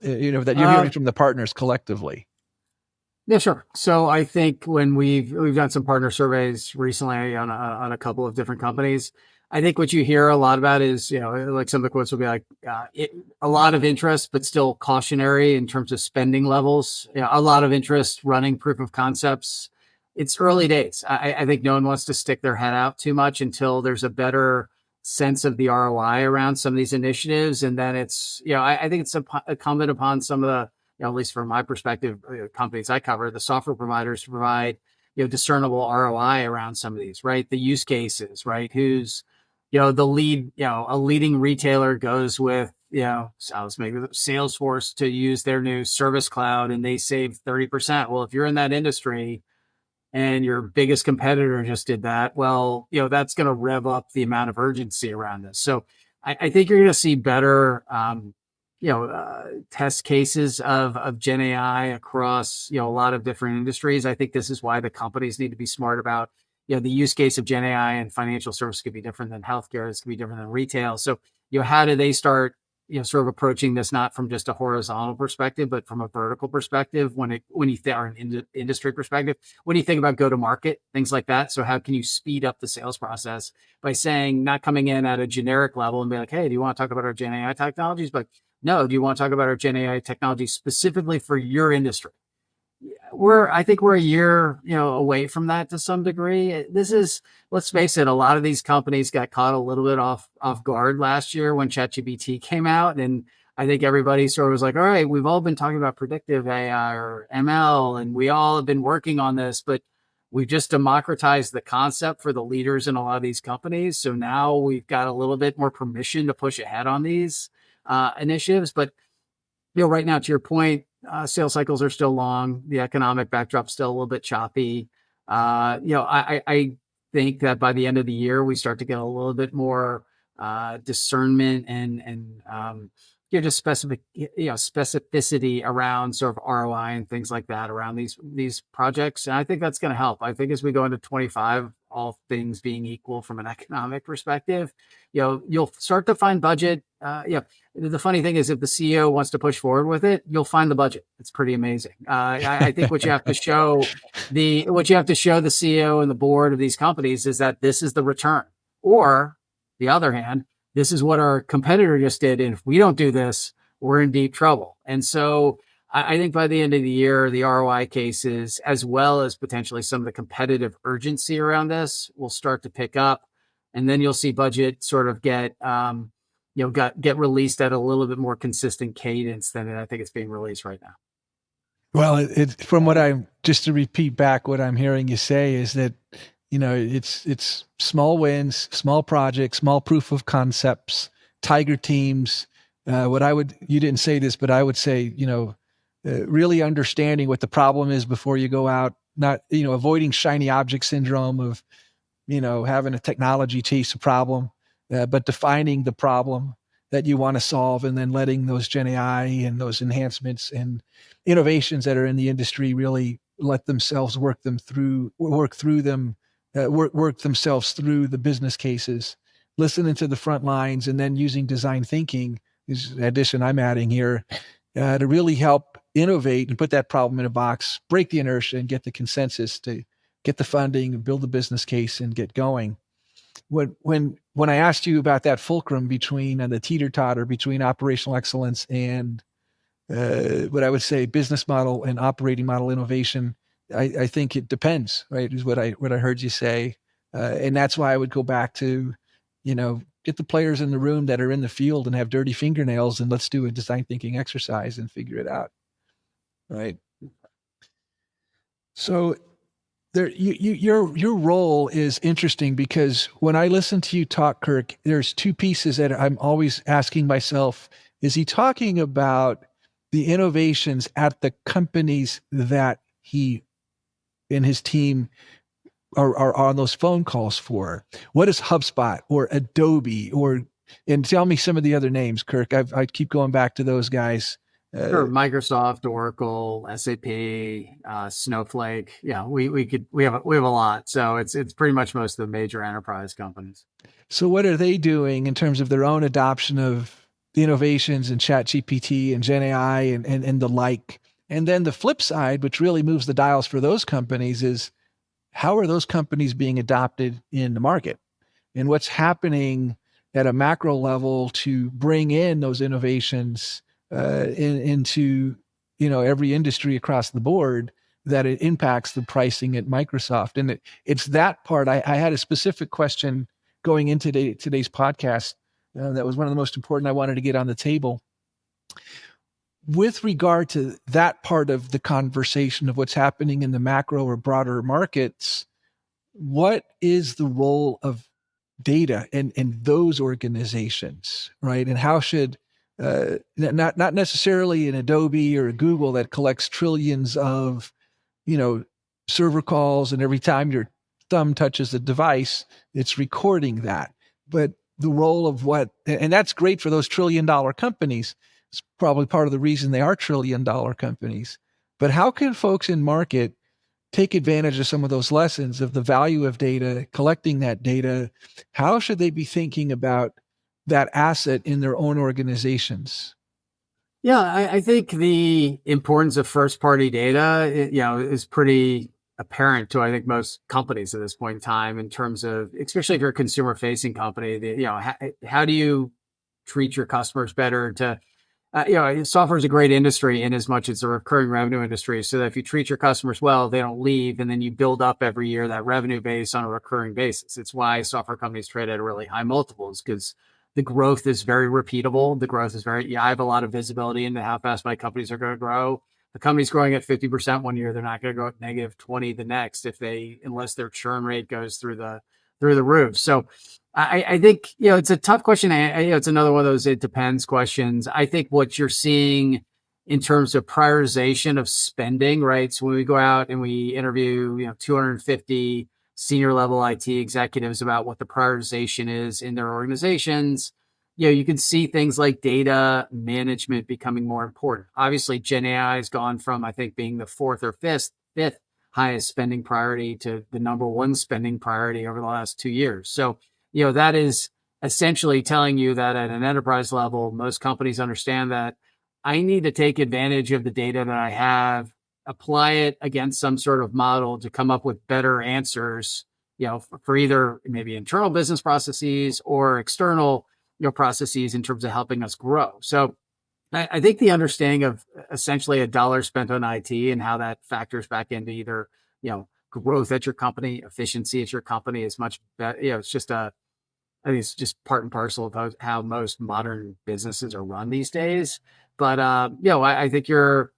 S1: that you're hearing from the partners collectively?
S2: Yeah, sure. So I think when we've done some partner surveys recently on a couple of different companies, I think what you hear a lot about is, like some of the quotes will be like, a lot of interest, but still cautionary in terms of spending levels. A lot of interest running proof of concepts. It's early days. I think no one wants to stick their head out too much until there's a better sense of the ROI around some of these initiatives. And then it's, I think it's incumbent upon some of the, at least from my perspective, companies I cover, the software providers to provide, discernible ROI around some of these, right? The use cases, right? Who's, the lead, a leading retailer goes with, so let's make it Salesforce to use their new service cloud and they save 30%. Well, if you're in that industry and your biggest competitor just did that, well, that's going to rev up the amount of urgency around this. So I think you're going to see better, test cases of Gen AI across, a lot of different industries. I think this is why the companies need to be smart about, the use case of Gen AI and financial service could be different than healthcare. This could be different than retail. So, how do they start, sort of approaching this not from just a horizontal perspective, but from a vertical perspective or an industry perspective, when you think about go to market, things like that. So how can you speed up the sales process by saying, not coming in at a generic level and be like, hey, do you want to talk about our Gen AI technologies? But no, do you want to talk about our Gen AI technology specifically for your industry? I think we're a year, away from that to some degree. This is, let's face it, a lot of these companies got caught a little bit off guard last year when ChatGPT came out. And I think everybody sort of was like, all right, we've all been talking about predictive AI or ML, and we all have been working on this, but we've just democratized the concept for the leaders in a lot of these companies. So now we've got a little bit more permission to push ahead on these initiatives. But right now, to your point, sales cycles are still long. The economic backdrop's still a little bit choppy. I think that by the end of the year, we start to get a little bit more discernment and just specificity around sort of ROI and things like that around these projects. And I think that's going to help. I think as we go into 25, all things being equal from an economic perspective, you'll start to find budget. The funny thing is, if the CEO wants to push forward with it, you'll find the budget. It's pretty amazing. I think what you have to show the CEO and the board of these companies is that this is the return. Or the other hand, this is what our competitor just did. And if we don't do this, we're in deep trouble. And so I think by the end of the year, the ROI cases, as well as potentially some of the competitive urgency around this, will start to pick up. And then you'll see budget sort of get released at a little bit more consistent cadence than I think it's being released right now.
S1: Well, from what just to repeat back, what I'm hearing you say is that, it's small wins, small projects, small proof of concepts, tiger teams. You didn't say this, but I would say, really understanding what the problem is before you go out, not, avoiding shiny object syndrome of, having a technology chase a problem, but defining the problem that you want to solve and then letting those Gen AI and those enhancements and innovations that are in the industry really let themselves work themselves through the business cases, listening to the front lines, and then using design thinking is the addition I'm adding here to really help innovate and put that problem in a box, break the inertia and get the consensus to get the funding and build the business case and get going. When I asked you about that fulcrum between the teeter-totter between operational excellence and what I would say business model and operating model innovation, I think it depends, right? Is what I heard you say, and that's why I would go back to, get the players in the room that are in the field and have dirty fingernails, and let's do a design thinking exercise and figure it out, right? So your role is interesting because when I listen to you talk, Kirk, there's two pieces that I'm always asking myself: is he talking about the innovations at the companies that he and his team are on those phone calls for? What is HubSpot or Adobe and tell me some of the other names, Kirk. I keep going back to those guys.
S2: Sure. Microsoft, Oracle, SAP, Snowflake. Yeah, we have a lot. So it's pretty much most of the major enterprise companies.
S1: So what are they doing in terms of their own adoption of the innovations in ChatGPT and Gen AI and the like? And then the flip side, which really moves the dials for those companies, is how are those companies being adopted in the market? and what's happening at a macro level to bring in those innovations into every industry across the board, that it impacts the pricing at Microsoft. And it's that part. I had a specific question going into today's podcast that was one of the most important I wanted to get on the table. With regard to that part of the conversation of what's happening in the macro or broader markets, what is the role of data in those organizations, right? And how should not necessarily an Adobe or a Google that collects trillions of server calls, and every time your thumb touches the device, it's recording that. But the role of and that's great for those $1 trillion companies. It's probably part of the reason they are $1 trillion companies. But how can folks in market take advantage of some of those lessons of the value of data, collecting that data? How should they be thinking about that asset in their own organizations?
S2: Yeah, I think the importance of first-party data, is pretty apparent to, I think, most companies at this point in time, in terms of, especially if you're a consumer-facing company, how do you treat your customers better? Software is a great industry in as much as a recurring revenue industry. So that if you treat your customers well, they don't leave, and then you build up every year that revenue base on a recurring basis. It's why software companies trade at really high multiples, because the growth is very repeatable. The growth is I have a lot of visibility into how fast my companies are going to grow. The company's growing at 50% one year, they're not going to go at negative 20 the next, unless their churn rate goes through the roof. So I think, it's a tough question. It's another one of those it depends questions. I think what you're seeing in terms of prioritization of spending, right? So when we go out and we interview, 250 senior level IT executives about what the prioritization is in their organizations, you can see things like data management becoming more important. Obviously, Gen AI has gone from, I think, being the fourth or fifth highest spending priority to the number one spending priority over the last 2 years. So, that is essentially telling you that at an enterprise level, most companies understand that I need to take advantage of the data that I have, apply it against some sort of model to come up with better answers, for either maybe internal business processes or external, processes in terms of helping us grow. So I think the understanding of essentially $1 spent on IT and how that factors back into either, growth at your company, efficiency at your company is much better. I think it's just part and parcel of how most modern businesses are run these days. But, I think your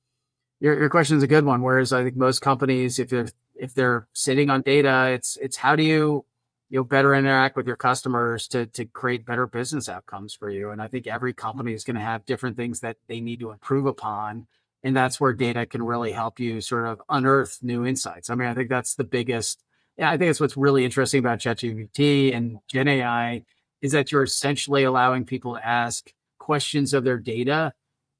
S2: question is a good one. Whereas I think most companies, if they're sitting on data, it's how do you better interact with your customers to create better business outcomes for you. And I think every company is going to have different things that they need to improve upon. And that's where data can really help you sort of unearth new insights. I mean, I think that's the biggest. Yeah, I think that's what's really interesting about ChatGPT and Gen AI is that you're essentially allowing people to ask questions of their data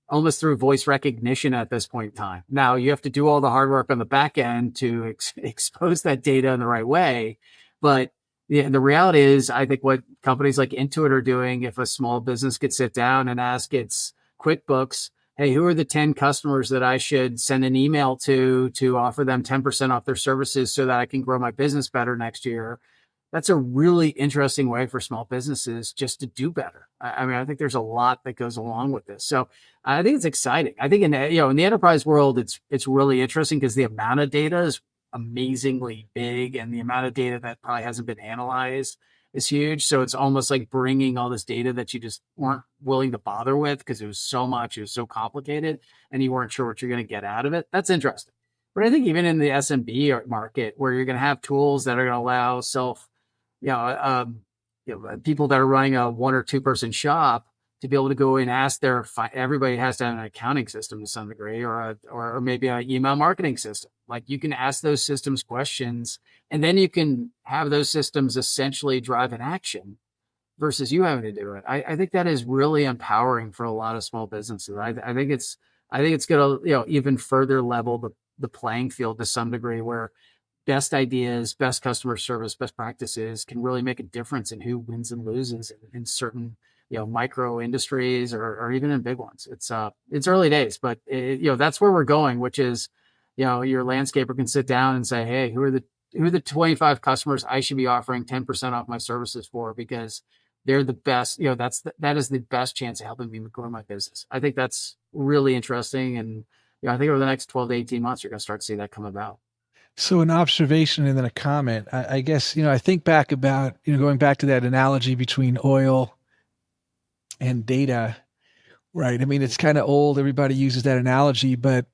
S2: almost through voice recognition at this point in time. Now you have to do all the hard work on the back end to expose that data in the right way. But the reality is, I think what companies like Intuit are doing, if a small business could sit down and ask its QuickBooks, hey, who are the 10 customers that I should send an email to offer them 10% off their services so that I can grow my business better next year? That's a really interesting way for small businesses just to do better. I mean, I think there's a lot that goes along with this. So I think it's exciting. I think in the enterprise world, it's really interesting because the amount of data is amazingly big, and the amount of data that probably hasn't been analyzed is huge. So it's almost like bringing all this data that you just weren't willing to bother with because it was so complicated, and you weren't sure what you're going to get out of it. That's interesting. But I think even in the SMB market, where you're going to have tools that are going to allow people that are running a 1 or 2 person shop to be able to go and ask everybody has to have an accounting system to some degree, or maybe an email marketing system. Like you can ask those systems questions, and then you can have those systems essentially drive an action versus you having to do it. I think that is really empowering for a lot of small businesses. I think it's going to, even further level the playing field to some degree, where best ideas, best customer service, best practices can really make a difference in who wins and loses in certain, micro industries or even in big ones. It's early days, but that's where we're going, which is, your landscaper can sit down and say, hey, who are the who are the 25 customers I should be offering 10% off my services for, because they're the best. That is the best chance of helping me grow my business. I think that's really interesting. And, I think over the next 12 to 18 months, you're going to start to see that come about.
S1: So an observation and then a comment. I guess, I think back about, going back to that analogy between oil and data, right? I mean, it's kind of old. Everybody uses that analogy, but,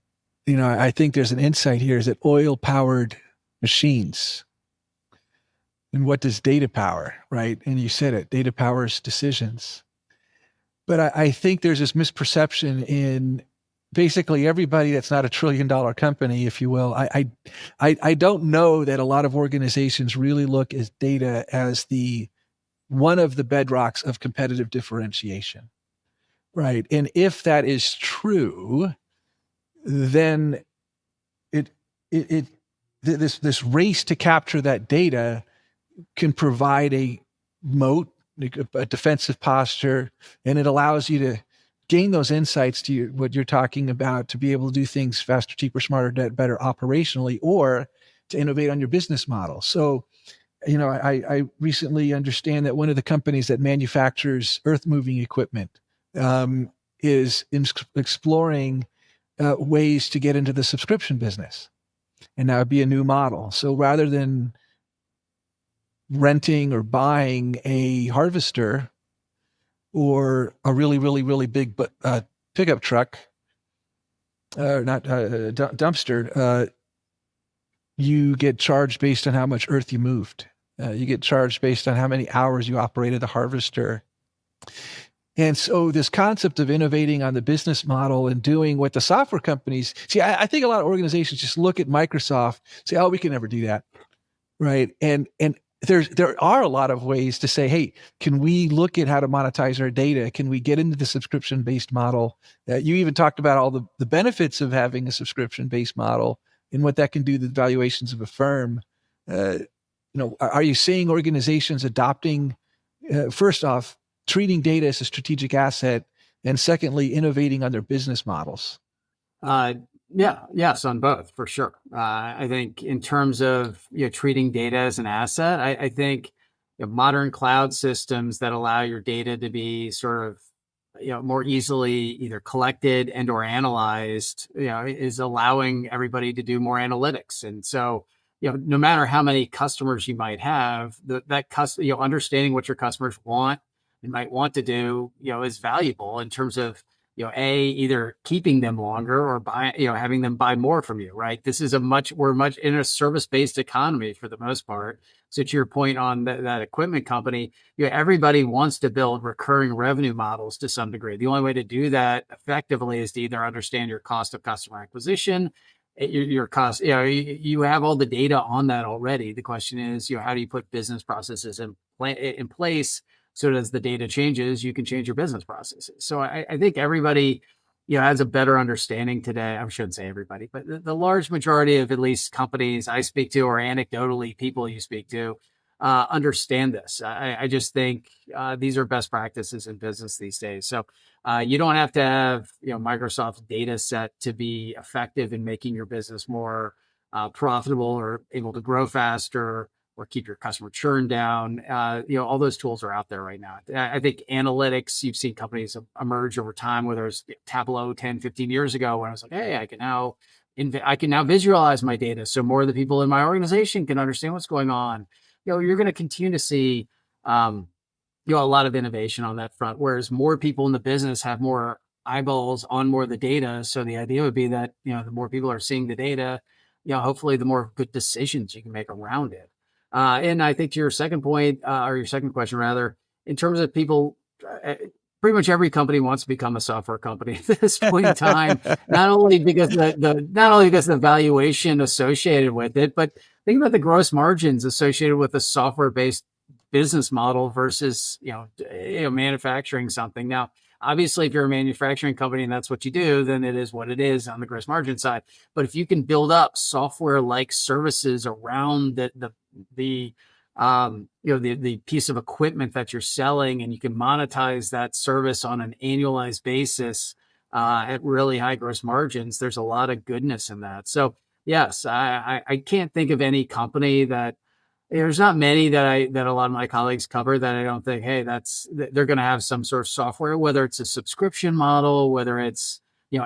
S1: I think there's an insight here is that oil powered machines. And what does data power, right? And you said it, data powers decisions. But I think there's this misperception in basically everybody that's not a $1 trillion company, if you will. I don't know that a lot of organizations really look at data as one of the bedrocks of competitive differentiation, right? And if that is true, then this race to capture that data can provide a moat, a defensive posture, and it allows you to gain those insights to what you're talking about, to be able to do things faster, cheaper, smarter, better operationally, or to innovate on your business model. So, I recently understand that one of the companies that manufactures earth moving equipment is exploring ways to get into the subscription business. And that would be a new model. So rather than renting or buying a harvester or a really, really, really big pickup truck, dumpster, you get charged based on how much earth you moved. You get charged based on how many hours you operated the harvester. And so this concept of innovating on the business model and doing what the software companies see, I think a lot of organizations just look at Microsoft, say, "Oh, we can never do that," right? And there are a lot of ways to say, "Hey, can we look at how to monetize our data? Can we get into the subscription-based model?" You even talked about all the benefits of having a subscription-based model and what that can do to the valuations of a firm. Are you seeing organizations adopting, first off, treating data as a strategic asset, and secondly, innovating on their business models?
S2: Yes, on both for sure. I think in terms of treating data as an asset, I think modern cloud systems that allow your data to be sort of more easily either collected and or analyzed, is allowing everybody to do more analytics. And so no matter how many customers you might have, understanding what your customers want and might want to do, is valuable in terms of, either keeping them longer or having them buy more from you, right? We're much in a service-based economy for the most part. So to your point on that equipment company, everybody wants to build recurring revenue models to some degree. The only way to do that effectively is to either understand your cost of customer acquisition, your cost, you have all the data on that already. The question is, how do you put business processes in place so that as the data changes, you can change your business processes? So I think everybody, has a better understanding today. I shouldn't say everybody, but the large majority of at least companies I speak to, or anecdotally people you speak to, understand this. I just think these are best practices in business these days. So you don't have to have Microsoft's data set to be effective in making your business more profitable or able to grow faster or keep your customer churn down. All those tools are out there right now. I think analytics, you've seen companies emerge over time, whether it's Tableau 10, 15 years ago, when I was like, hey, I can now visualize my data so more of the people in my organization can understand what's going on. You're going to continue to see a lot of innovation on that front, whereas more people in the business have more eyeballs on more of the data. So the idea would be that, the more people are seeing the data, hopefully the more good decisions you can make around it. And I think to your second point, or your second question rather, in terms of people, pretty much every company wants to become a software company at this point in time, not only because the valuation associated with it, but think about the gross margins associated with a software-based business model versus manufacturing something. Now, obviously, if you're a manufacturing company and that's what you do, then it is what it is on the gross margin side. But if you can build up software-like services around the piece of equipment that you're selling, and you can monetize that service on an annualized basis at really high gross margins, there's a lot of goodness in that. So Yes, I can't think of any company that there's not many that a lot of my colleagues cover that I don't think, hey, they're going to have some sort of software, whether it's a subscription model, whether it's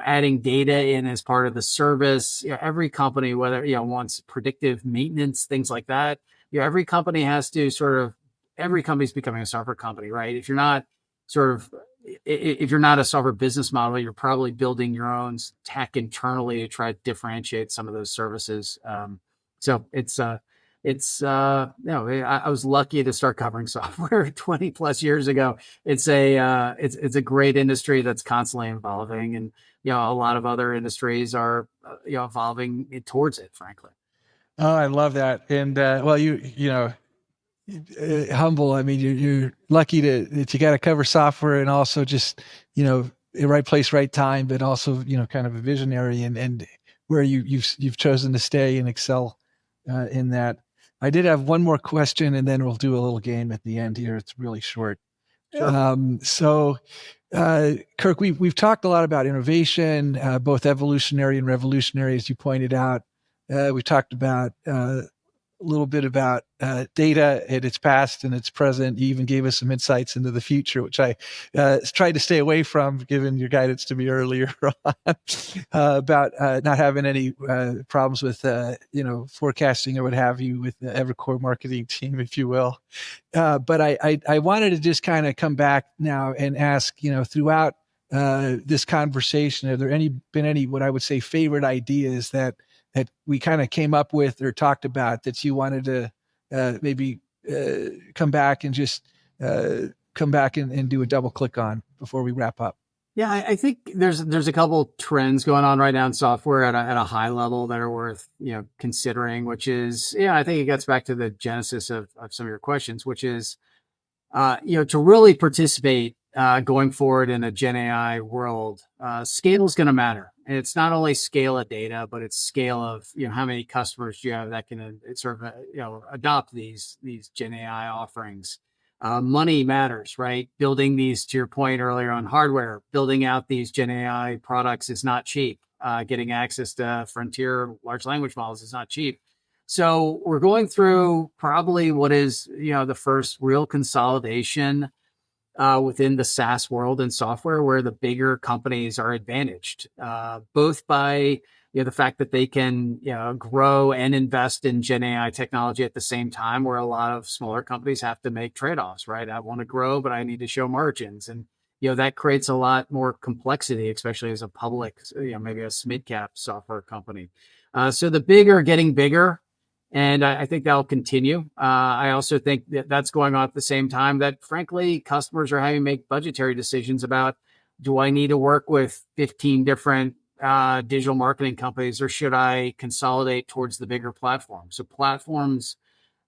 S2: adding data in as part of the service. Every company, whether wants predictive maintenance, things like that. Every company has to every company's becoming a software company, right? If you're not sort of if you're not a software business model, you're probably building your own tech internally to try to differentiate some of those services. So I was lucky to start covering software 20 plus years ago. It's a great industry that's constantly evolving, and a lot of other industries are evolving towards it, frankly.
S1: Oh, I love that. And well, humble. I mean, you're lucky that you got to cover software and also just, right place, right time, but also, kind of a visionary and where you've chosen to stay and excel in that. I did have one more question and then we'll do a little game at the end here. It's really short.
S2: Sure.
S1: So, Kirk, we've talked a lot about innovation, both evolutionary and revolutionary, as you pointed out. We talked about a little bit about data and its past and its present. You even gave us some insights into the future, which I tried to stay away from, given your guidance to me earlier on about not having any problems with, forecasting or what have you with the Evercore marketing team, if you will. But I wanted to just kind of come back now and ask, throughout this conversation, have there been any what I would say favorite ideas that we kind of came up with or talked about that you wanted to maybe come back and just come back and do a double click on before we wrap up?
S2: Yeah, I think there's a couple trends going on right now in software at a high level that are worth considering. Which is, I think it gets back to the genesis of some of your questions, which is to really participate going forward in a Gen AI world, scale is going to matter. And it's not only scale of data, but it's scale of how many customers do you have that can adopt these Gen AI offerings. Money matters, right? Building these, to your point earlier on hardware, building out these Gen AI products is not cheap. Getting access to frontier large language models is not cheap. So we're going through probably what is, the first real consolidation within the SaaS world and software, where the bigger companies are advantaged, both by the fact that they can grow and invest in Gen AI technology at the same time, where a lot of smaller companies have to make trade-offs, right? I want to grow, but I need to show margins, and that creates a lot more complexity, especially as a public, maybe a mid-cap software company. So the big are getting bigger. And I think that'll continue. I also think that that's going on at the same time that, frankly, customers are having to make budgetary decisions about, do I need to work with 15 different digital marketing companies, or should I consolidate towards the bigger platform? So platforms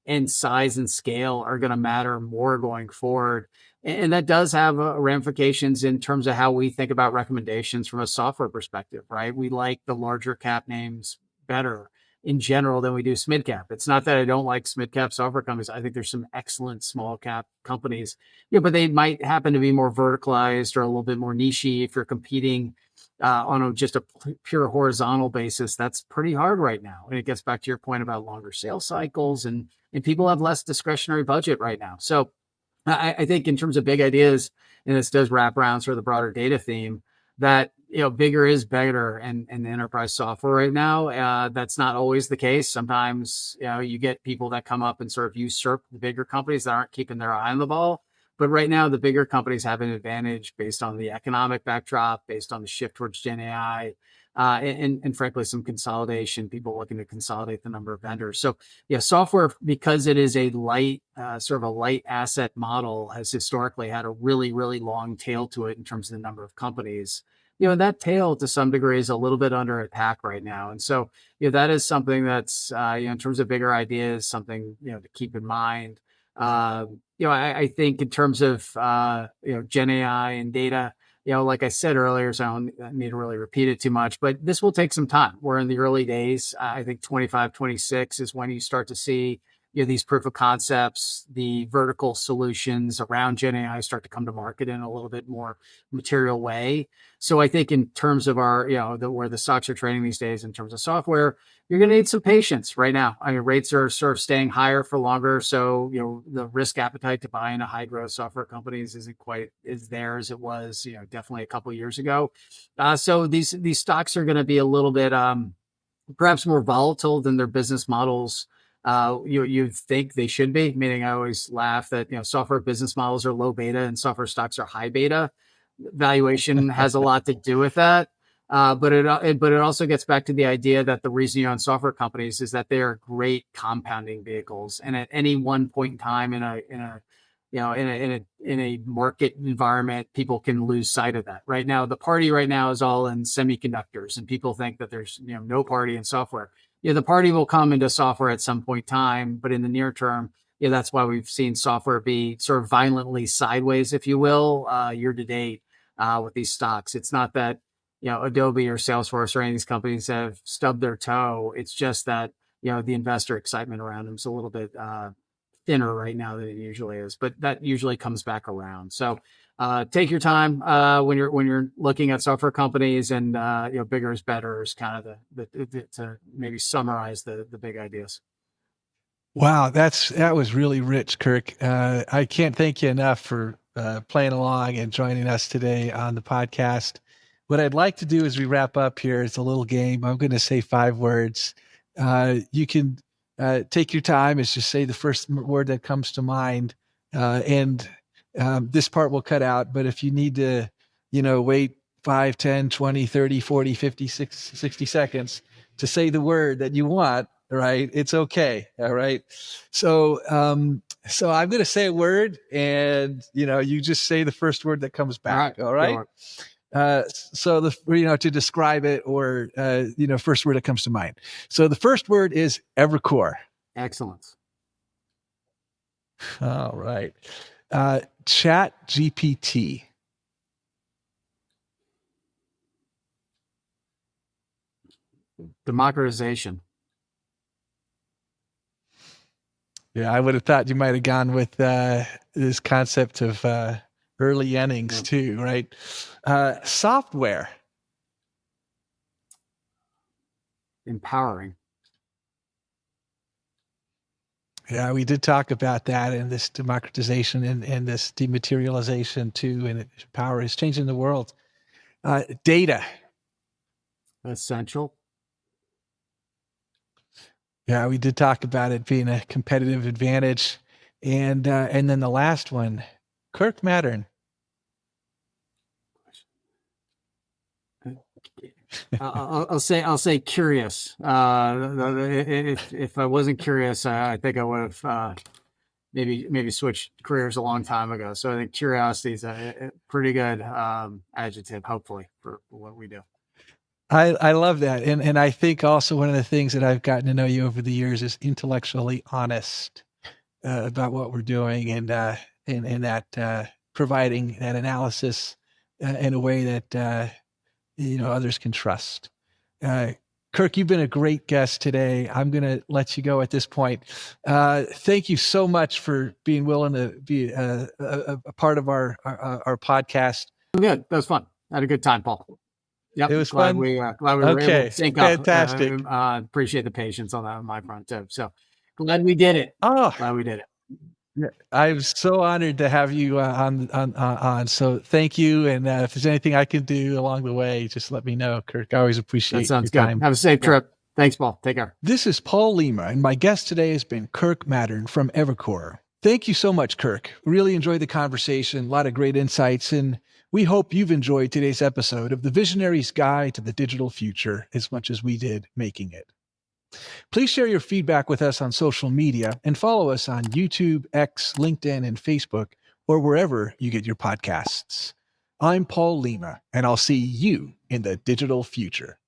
S2: and size and scale are going to matter more going forward. And that does have ramifications in terms of how we think about recommendations from a software perspective, right? We like the larger cap names better in general than we do mid cap. It's not that I don't like mid cap software companies. I think there's some excellent small cap companies, but they might happen to be more verticalized or a little bit more nichey. If you're competing on just a pure horizontal basis, that's pretty hard right now. And it gets back to your point about longer sales cycles, and people have less discretionary budget right now. So I think in terms of big ideas, and this does wrap around sort of the broader data theme, that bigger is better in enterprise software right now. That's not always the case. Sometimes you get people that come up and sort of usurp the bigger companies that aren't keeping their eye on the ball. But right now, the bigger companies have an advantage based on the economic backdrop, based on the shift towards Gen AI, and frankly, some consolidation, people looking to consolidate the number of vendors. So software, because it is a light, sort of a light asset model, has historically had a really, really long tail to it in terms of the number of companies. That tail to some degree is a little bit under attack right now. And so, that is something that's, in terms of bigger ideas, something, to keep in mind. I think in terms of, Gen AI and data, like I said earlier, so I don't need to really repeat it too much, but this will take some time. We're in the early days. I think 25, 26 is when you start to see these proof of concepts, the vertical solutions around Gen AI start to come to market in a little bit more material way. So I think in terms of our, where the stocks are trading these days in terms of software, you're going to need some patience right now. I mean, rates are sort of staying higher for longer. So, the risk appetite to buy into high growth software companies isn't quite as there as it was, definitely a couple of years ago. So these stocks are going to be a little bit, perhaps more volatile than their business models you think they should be. Meaning, I always laugh that software business models are low beta and software stocks are high beta. Valuation has a lot to do with that, but it also gets back to the idea that the reason you own software companies is that they are great compounding vehicles, and at any one point in time in a market environment, people can lose sight of that. Right now, the party right now is all in semiconductors, and people think that there's no party in software. The party will come into software at some point in time, but in the near term, that's why we've seen software be sort of violently sideways, if you will, year to date with these stocks. It's not that Adobe or Salesforce or any of these companies have stubbed their toe. It's just that the investor excitement around them is a little bit thinner right now than it usually is, but that usually comes back around. So take your time when you're looking at software companies, and bigger is better is kind of the to maybe summarize the big ideas.
S1: Wow, that was really rich, Kirk. I can't thank you enough for playing along and joining us today on the podcast. What I'd like to do as we wrap up here is a little game. I'm going to say 5 words. You can take your time. It's just say the first word that comes to mind, and this part will cut out. But if you need to, wait 5, 10, 20, 30, 40, 50, 60 seconds to say the word that you want, right? It's okay. All right. So I'm going to say a word, and you just say the first word that comes back. All right. So to describe it, or first word that comes to mind. So the first word is Evercore.
S2: Excellence.
S1: All right. Chat GPT.
S2: Democratization.
S1: Yeah, I would have thought you might have gone with this concept of early innings too, right? Software.
S2: Empowering.
S1: Yeah, we did talk about that, and this democratization and this dematerialization too, and power is changing the world. Data.
S2: Essential.
S1: Yeah, we did talk about it being a competitive advantage, and then the last one, Kirk Materne.
S2: I'll say curious. If I wasn't curious, I think I would have maybe switched careers a long time ago. So I think curiosity is a pretty good adjective, hopefully, for what we do.
S1: I love that, and I think also one of the things that I've gotten to know you over the years is intellectually honest about what we're doing, and that providing that analysis in a way that others can trust. Kirk, you've been a great guest today. I'm going to let you go at this point. Thank you so much for being willing to be a part of our podcast.
S2: Good. That was fun. I had a good time, Paul. Yep.
S1: It was
S2: glad
S1: fun.
S2: We were able to sync up.
S1: Fantastic.
S2: Appreciate the patience on that on my front too. So glad we did it. Glad we did it.
S1: I'm so honored to have you on. So thank you. And if there's anything I can do along the way, just let me know, Kirk. I always appreciate your time.
S2: Have a safe trip. Thanks, Paul. Take care.
S1: This is Paul Lima, and my guest today has been Kirk Materne from Evercore. Thank you so much, Kirk. Really enjoyed the conversation. A lot of great insights, and we hope you've enjoyed today's episode of The Visionary's Guide to the Digital Future as much as we did making it. Please share your feedback with us on social media and follow us on YouTube, X, LinkedIn, and Facebook, or wherever you get your podcasts. I'm Paul Lima, and I'll see you in the digital future.